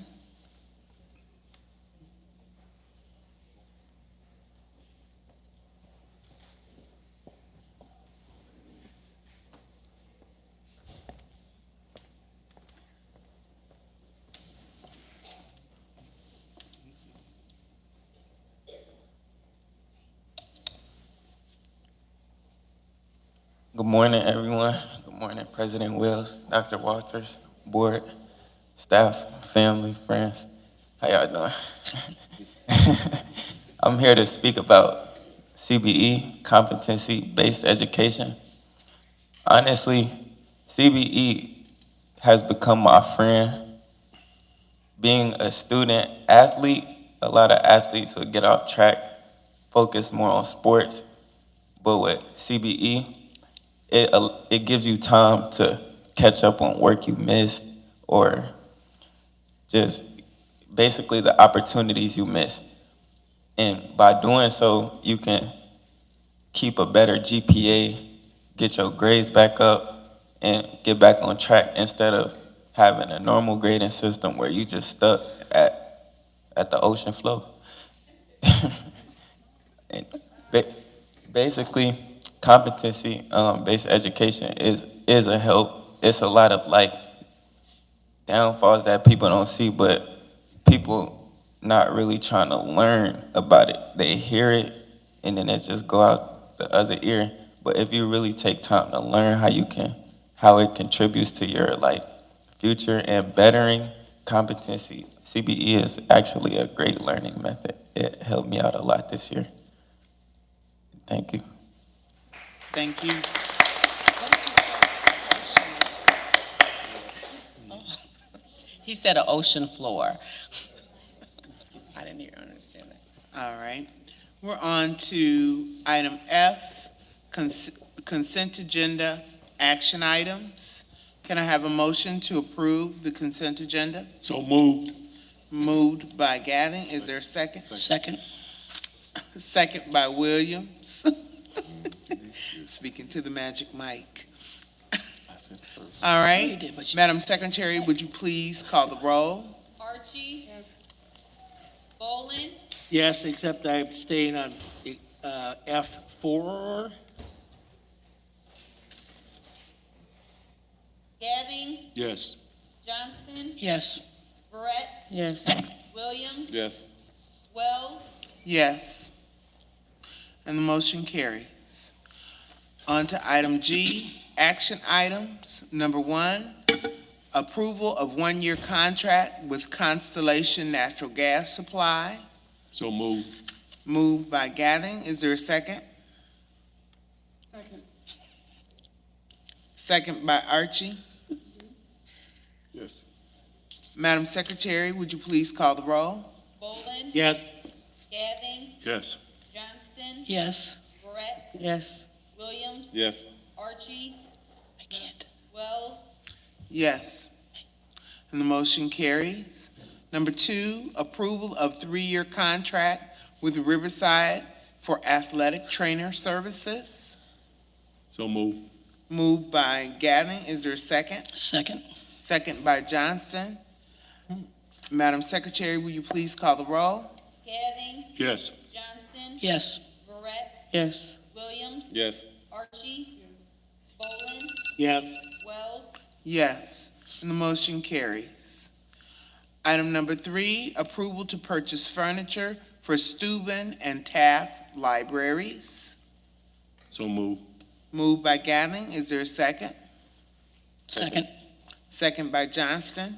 Good morning, everyone. Good morning, President Wells, Dr. Walters, board, staff, family, friends. How y'all doing? I'm here to speak about CBE, competency-based education. Honestly, CBE has become my friend. Being a student athlete, a lot of athletes would get off track, focus more on sports, but with CBE, it gives you time to catch up on work you missed or just basically the opportunities you missed. And by doing so, you can keep a better GPA, get your grades back up, and get back on track instead of having a normal grading system where you just stuck at the ocean floor. And basically, competency based education is a help. It's a lot of like downfalls that people don't see, but people not really trying to learn about it. They hear it and then it just go out the other ear. But if you really take time to learn how it contributes to your like future and bettering competency, CBE is actually a great learning method. It helped me out a lot this year. Thank you. Thank you. He said an ocean floor. I didn't understand that. All right. We're on to item F, consent agenda action items. Can I have a motion to approve the consent agenda? So moved. Moved by Gadding. Is there a second? Second. Second by Williams. Speaking to the magic mic. All right. Madam Secretary, would you please call the roll? Archie? Yes. Bolin? Yes, except I abstain on F4. Gadding? Yes. Johnston? Yes. Barrett? Yes. Williams? Yes. Wells? Yes. And the motion carries. On to item G, action items. Number 1, approval of one-year contract with Constellation Natural Gas Supply. So moved. Moved by Gadding. Is there a second? Second. Second by Archie. Yes. Madam Secretary, would you please call the roll? Bolin? Yes. Gadding? Yes. Johnston? Yes. Barrett? Yes. Williams? Yes. Archie? I can't. Wells? Yes. And the motion carries. Number 2, approval of 3-year contract with Riverside for athletic trainer services. So moved. Moved by Gavin. Is there a second? Second. Second by Johnston. Madam Secretary, will you please call the roll? Gadding? Yes. Johnston? Yes. Barrett? Yes. Williams? Yes. Archie? Bolin? Yes. Wells? Yes, and the motion carries. Item number 3, approval to purchase furniture for Steuben and Taft libraries. So moved. Moved by Gavin. Is there a second? Second. Second by Johnston.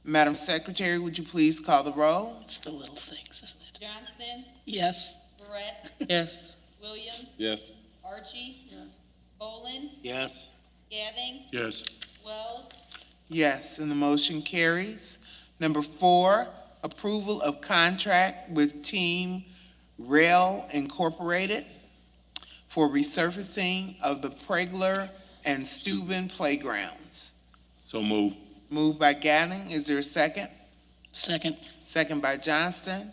Madam Secretary, would you please call the roll? It's the little things, isn't it? Johnston? Yes. Barrett? Yes. Williams? Yes. Archie? Yes. Bolin? Yes. Gadding? Yes. Wells? Yes, and the motion carries. Number 4, approval of contract with Team Rail Incorporated for resurfacing of the Pregler and Steuben Playgrounds. So move. Moved by Gatling, is there a second? Second. Second by Johnston.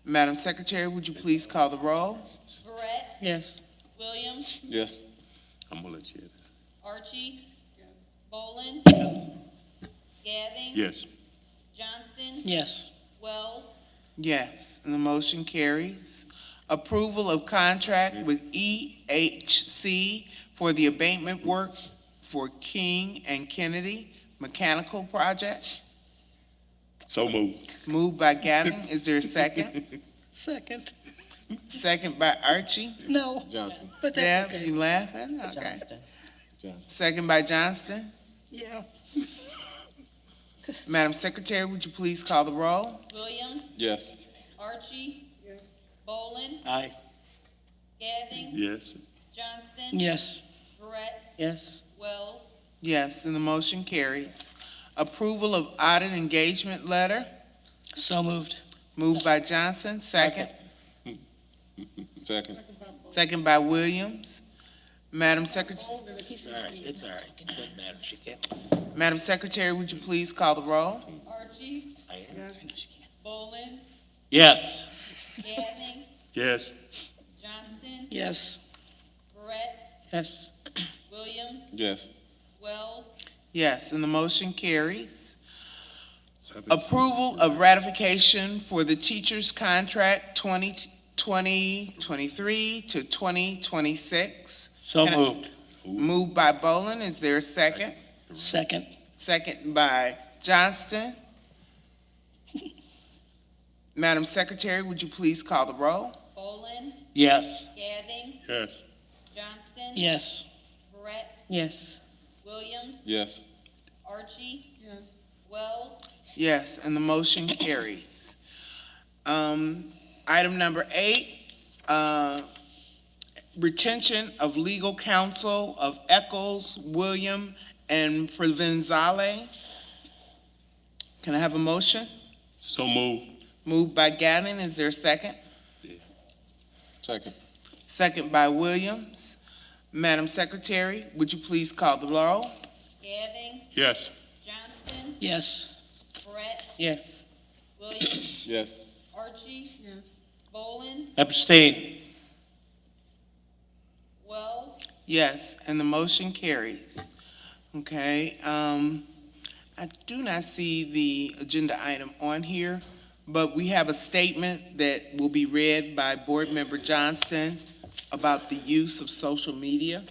Madam Secretary, would you please call the roll? Barrett, Yes. Williams, Yes. I'm gonna let you have it. Archie. Bolin. Gathing. Yes. Johnston. Yes. Wells. Yes, and the motion carries. Approval of contract with EHC for the abatement work for King and Kennedy Mechanical Project. So move. Moved by Gatling, is there a second? Second. Second by Archie. No. Johnson. But that's Deb, okay. you laughing? Okay. Johnson. Second by Johnston. Yeah. Madam Secretary, would you please call the roll? Williams, Yes. Archie. Bolin. Aye. Gathing. Yes. Johnston. Yes. Barrett. Yes. Wells. Yes, and the motion carries. Approval of audit engagement letter. So moved. Moved by Johnson, second. Second. Second by Williams. Madam Secretary, It's all right, it doesn't matter, she can't. Madam Secretary, would you please call the roll? Archie. Bolin. Yes. Gathing. Yes. Johnston. Yes. Barrett. Yes. Williams. Yes. Wells. Yes, and the motion carries. Seven. Approval of ratification for the teacher's contract 2023 to 2026. So Can I- moved. Moved by Bolin, is there a second? Second. Second by Johnston. Madam Secretary, would you please call the roll? Bolin. Yes. Gathing. Yes. Johnston. Yes. Barrett. Yes. Williams. Yes. Archie. Yes. Wells. Yes, and the motion carries. Item number 8, retention of legal counsel of Eccles, William, and Provenzale. Can I have a motion? So move. Moved by Gatling, is there a second? Second. Second by Williams. Madam Secretary, would you please call the roll? Gathing. Yes. Johnston. Yes. Barrett. Yes. Williams. Yes. Archie. Yes. Bolin. Abstain. Wells. Yes, and the motion carries. Okay, I do not see the agenda item on here, but we have a statement that will be read by Board Member Johnston about the use of social media.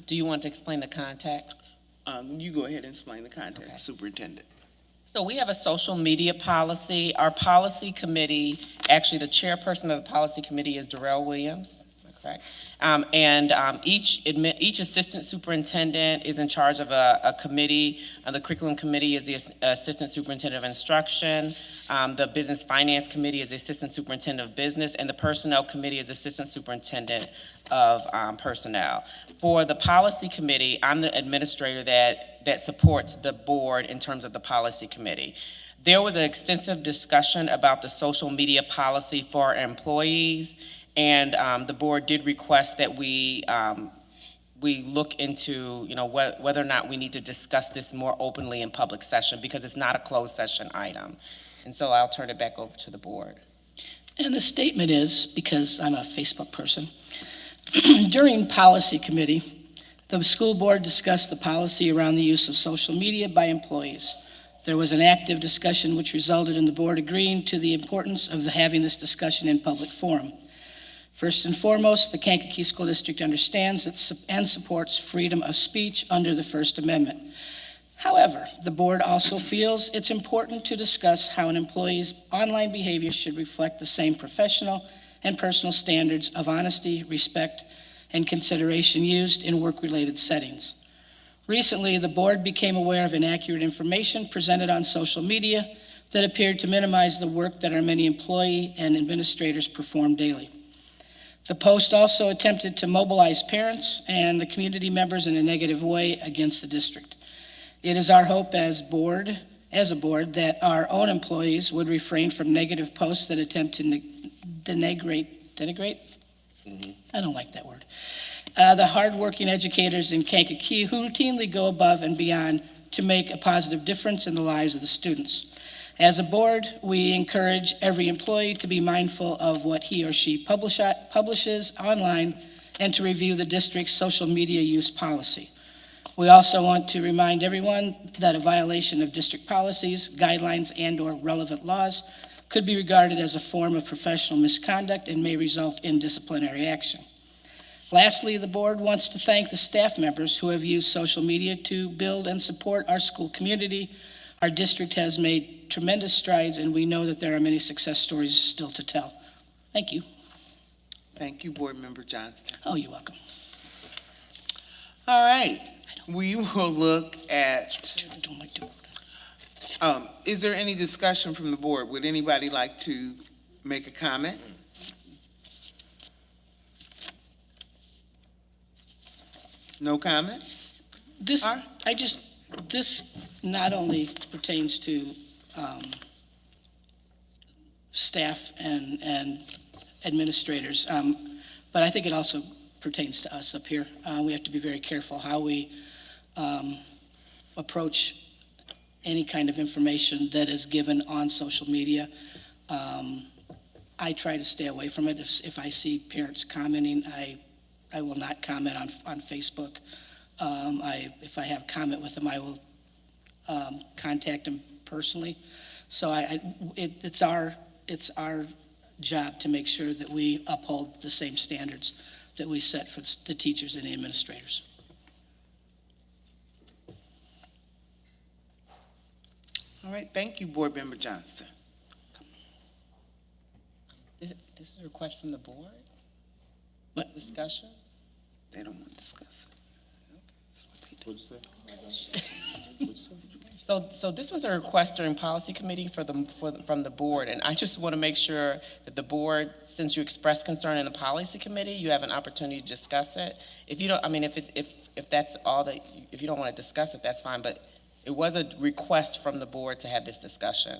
Do you want to explain the context? You go ahead and explain the context, Superintendent. So we have a social media policy. Our policy committee, actually, the chairperson of the policy committee is Darrell Williams, am I correct? Each assistant superintendent is in charge of a committee. The curriculum committee is the assistant superintendent of instruction. The business finance committee is the assistant superintendent of business, and the personnel committee is assistant superintendent of personnel. For the policy committee, I'm the administrator that supports the board in terms of the policy committee. There was an extensive discussion about the social media policy for our employees, and the board did request that we look into, whether or not we need to discuss this more openly in public session, because it's not a closed session item. And so I'll turn it back over to the board. And the statement is, because I'm a Facebook person, during policy committee, the school board discussed the policy around the use of social media by employees. There was an active discussion which resulted in the board agreeing to the importance of having this discussion in public forum. First and foremost, the Kankakee School District understands and supports freedom of speech under the First Amendment. However, the board also feels it's important to discuss how an employee's online behavior should reflect the same professional and personal standards of honesty, respect, and consideration used in work-related settings. Recently, the board became aware of inaccurate information presented on social media that appeared to minimize the work that our many employee and administrators perform daily. The post also attempted to mobilize parents and the community members in a negative way against the district. It is our hope as a board, that our own employees would refrain from negative posts that attempt to denigrate I don't like that word. The hardworking educators in Kankakee who routinely go above and beyond to make a positive difference in the lives of the students. As a board, we encourage every employee to be mindful of what he or she publishes online and to review the district's social media use policy. We also want to remind everyone that a violation of district policies, guidelines, and/or relevant laws could be regarded as a form of professional misconduct and may result in disciplinary action. Lastly, the board wants to thank the staff members who have used social media to build and support our school community. Our district has made tremendous strides, and we know that there are many success stories still to tell. Thank you. Thank you, Board Member Johnston. Oh, you're welcome. All right, we will look at, is there any discussion from the board? Would anybody like to make a comment? No comments? This not only pertains to staff and administrators, but I think it also pertains to us up here. We have to be very careful how we approach any kind of information that is given on social media. I try to stay away from it. If I see parents commenting, I will not comment on Facebook. If I have comment with them, I will contact them personally. So it's our job to make sure that we uphold the same standards that we set for the teachers and the administrators. All right, thank you, Board Member Johnston. This is a request from the board? What? Discussion? They don't want to discuss it. What'd you say? So this was a request during policy committee from the board, and I just want to make sure that the board, since you expressed concern in the policy committee, you have an opportunity to discuss it. If you don't, I mean, if that's all that, if you don't want to discuss it, that's fine, but it was a request from the board to have this discussion.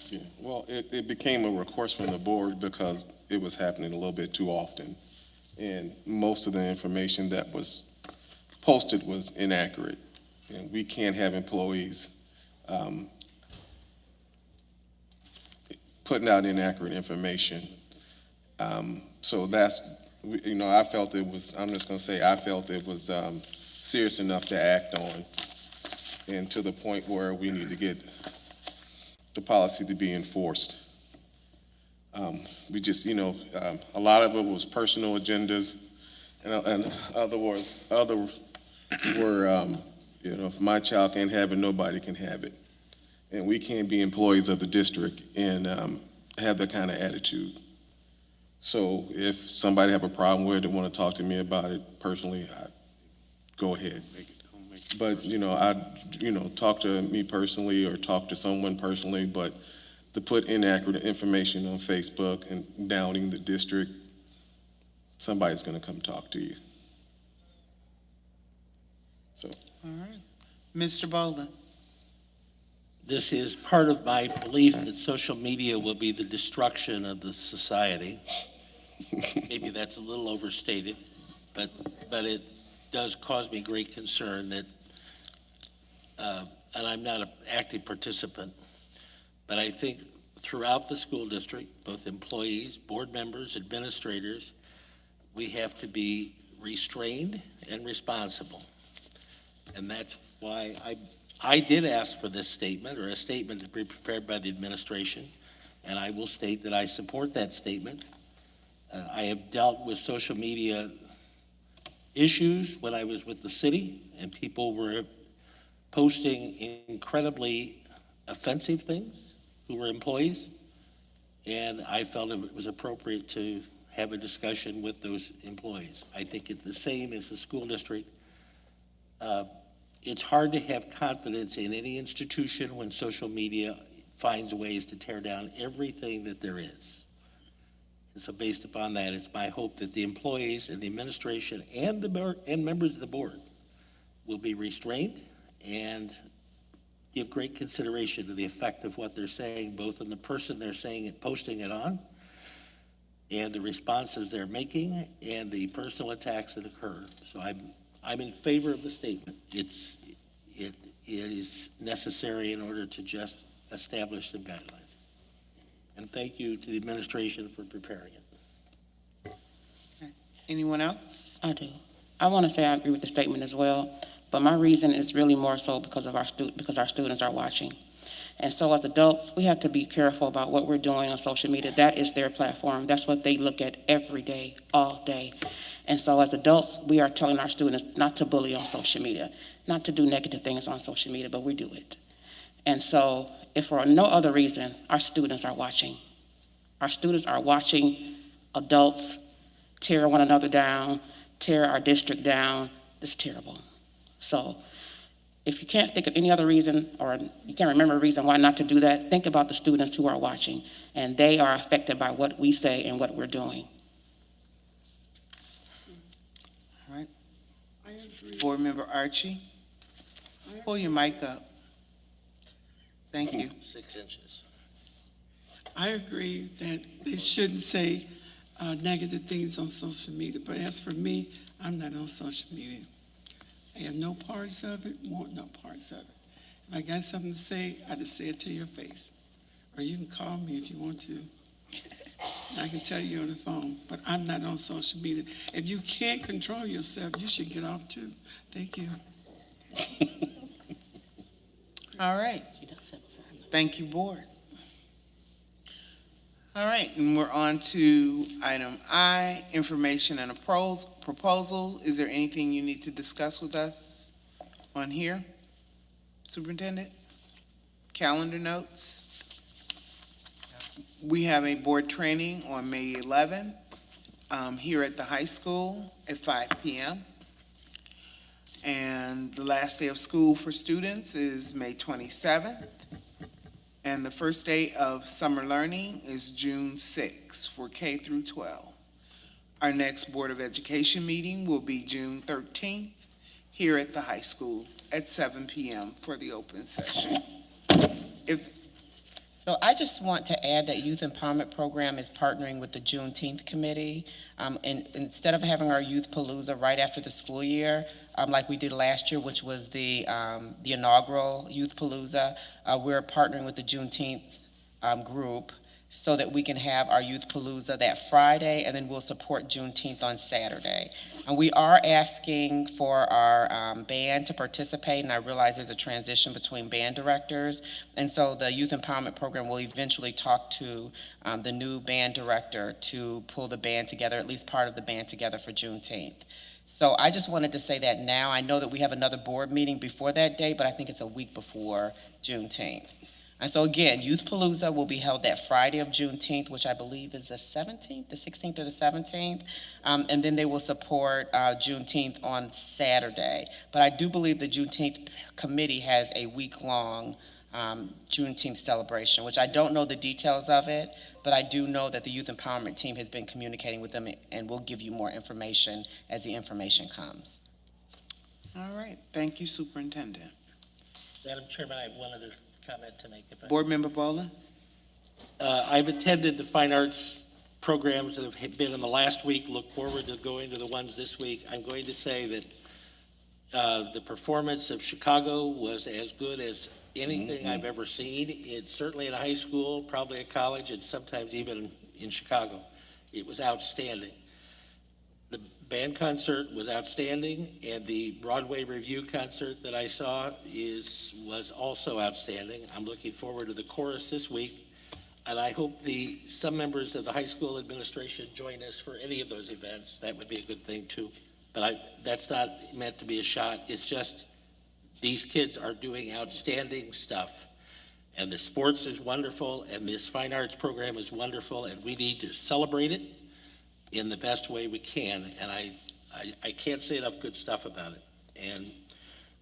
Yeah, well, it became a request from the board because it was happening a little bit too often. And most of the information that was posted was inaccurate. And we can't have employees putting out inaccurate information. So that's, I felt it was, I'm just gonna say, I felt it was serious enough to act on, and to the point where we need to get the policy to be enforced. We just, a lot of it was personal agendas, and other were, if my child can't have it, nobody can have it. And we can't be employees of the district and have that kind of attitude. So if somebody have a problem with it and want to talk to me about it personally, go ahead. But, talk to me personally or talk to someone personally, but to put inaccurate information on Facebook and downing the district, somebody's going to come talk to you. So. All right. Mr. Bolden. This is part of my belief that social media will be the destruction of the society. Maybe that's a little overstated, but it does cause me great concern that, and I'm not an active participant, but I think throughout the school district, both employees, board members, administrators, we have to be restrained and responsible. And that's why I did ask for this statement, or a statement to be prepared by the administration, and I will state that I support that statement. I have dealt with social media issues when I was with the city, and people were posting incredibly offensive things who were employees, and I felt it was appropriate to have a discussion with those employees. I think it's the same as the school district. It's hard to have confidence in any institution when social media finds ways to tear down everything that there is. And so based upon that, it's my hope that the employees and the administration and and members of the board will be restrained and give great consideration to the effect of what they're saying, both on the person they're saying it, posting it on, and the responses they're making and the personal attacks that occur. So I'm in favor of the statement. It is necessary in order to just establish some guidelines. And thank you to the administration for preparing it. Anyone else? I do. I want to say I agree with the statement as well, but my reason is really more so because of our students are watching. And so as adults, we have to be careful about what we're doing on social media. That is their platform. That's what they look at every day, all day. And so as adults, we are telling our students not to bully on social media, not to do negative things on social media, but we do it. And so if for no other reason, our students are watching. Our students are watching adults tear one another down, tear our district down. It's terrible. So if you can't think of any other reason, or you can't remember a reason why not to do that, think about the students who are watching, and they are affected by what we say and what we're doing. All right. Board Member Archie, pull your mic up. Thank you. 6 inches. I agree that they shouldn't say negative things on social media, but as for me, I'm not on social media. I have no parts of it, want no parts of it. If I got something to say, I just say it to your face. Or you can call me if you want to. I can tell you on the phone, but I'm not on social media. If you can't control yourself, you should get off too. Thank you. All right. Thank you, Board. All right, and we're on to item I, information and a proposal. Is there anything you need to discuss with us on here? Superintendent? Calendar notes? We have a board training on May 11th here at the high school at 5 p.m. And the last day of school for students is May 27th. And the first day of summer learning is June 6th for K through 12. Our next Board of Education meeting will be June 13th here at the high school at 7 p.m. for the open session. So I just want to add that Youth Empowerment Program is partnering with the Juneteenth Committee. And instead of having our Youth Palooza right after the school year, like we did last year, which was the inaugural Youth Palooza, we're partnering with the Juneteenth group so that we can have our Youth Palooza that Friday, and then we'll support Juneteenth on Saturday. And we are asking for our band to participate, and I realize there's a transition between band directors, and so the Youth Empowerment Program will eventually talk to the new band director to pull the band together, at least part of the band together for Juneteenth. So I just wanted to say that now. I know that we have another board meeting before that day, but I think it's a week before Juneteenth. And so again, Youth Palooza will be held that Friday of Juneteenth, which I believe is the 17th, the 16th or the 17th. And then they will support Juneteenth on Saturday. But I do believe the Juneteenth committee has a week-long Juneteenth celebration, which I don't know the details of it, but I do know that the Youth Empowerment team has been communicating with them, and we'll give you more information as the information comes. All right, thank you, Superintendent. Madam Chairman, I have one other comment to make. Board Member Boland? I've attended the fine arts programs that have been in the last week. Look forward to going to the ones this week. I'm going to say that the performance of Chicago was as good as anything I've ever seen. It's certainly in a high school, probably at college, and sometimes even in Chicago. It was outstanding. The band concert was outstanding, and the Broadway review concert that I saw was also outstanding. I'm looking forward to the chorus this week, and I hope some members of the high school administration join us for any of those events. That would be a good thing too. But that's not meant to be a shot. It's just these kids are doing outstanding stuff, and the sports is wonderful, and this fine arts program is wonderful, and we need to celebrate it in the best way we can, and I can't say enough good stuff about it. And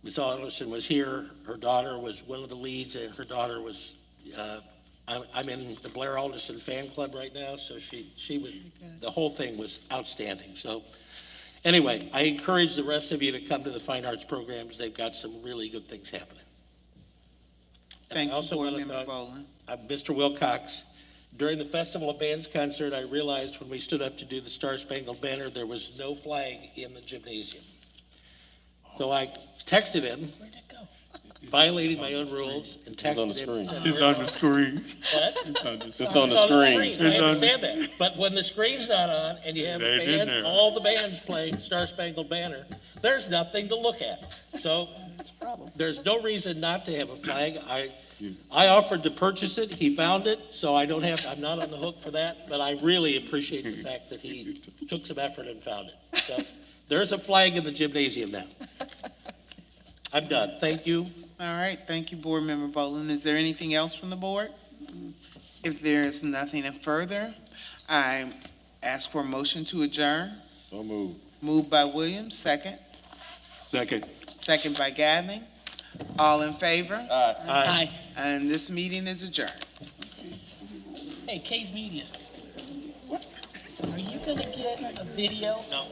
Ms. Alderson was here. Her daughter was one of the leads, and her daughter was, I'm in the Blair Alderson fan club right now, so she was, the whole thing was outstanding. So anyway, I encourage the rest of you to come to the fine arts programs. They've got some really good things happening. Thank you, Board Member Boland. Mr. Wilcox, During the Festival of Bands concert, I realized when we stood up to do the Star Spangled Banner, there was no flag in the gymnasium. So I texted him, violating my own rules, and texted him. It's on the screen. What? It's on the screen. I understand that, but when the screen's not on and you have a It ain't in band, there. all the bands playing Star Spangled Banner, there's nothing to look at. So there's no reason not to have a flag. I offered to purchase it, he found it, so I'm not on the hook for that, but I really appreciate the fact that he took some effort and found it. So there's a flag in the gymnasium now. I'm done, thank you. All right, thank you, Board Member Boland. Is there anything else from the board? If there is nothing further, I ask for a motion to adjourn. So moved. Moved by Williams, second. Second. Second by Gathering. All in favor? Aye. And this meeting is adjourned. Hey, K's Media. Are you gonna get a video? No.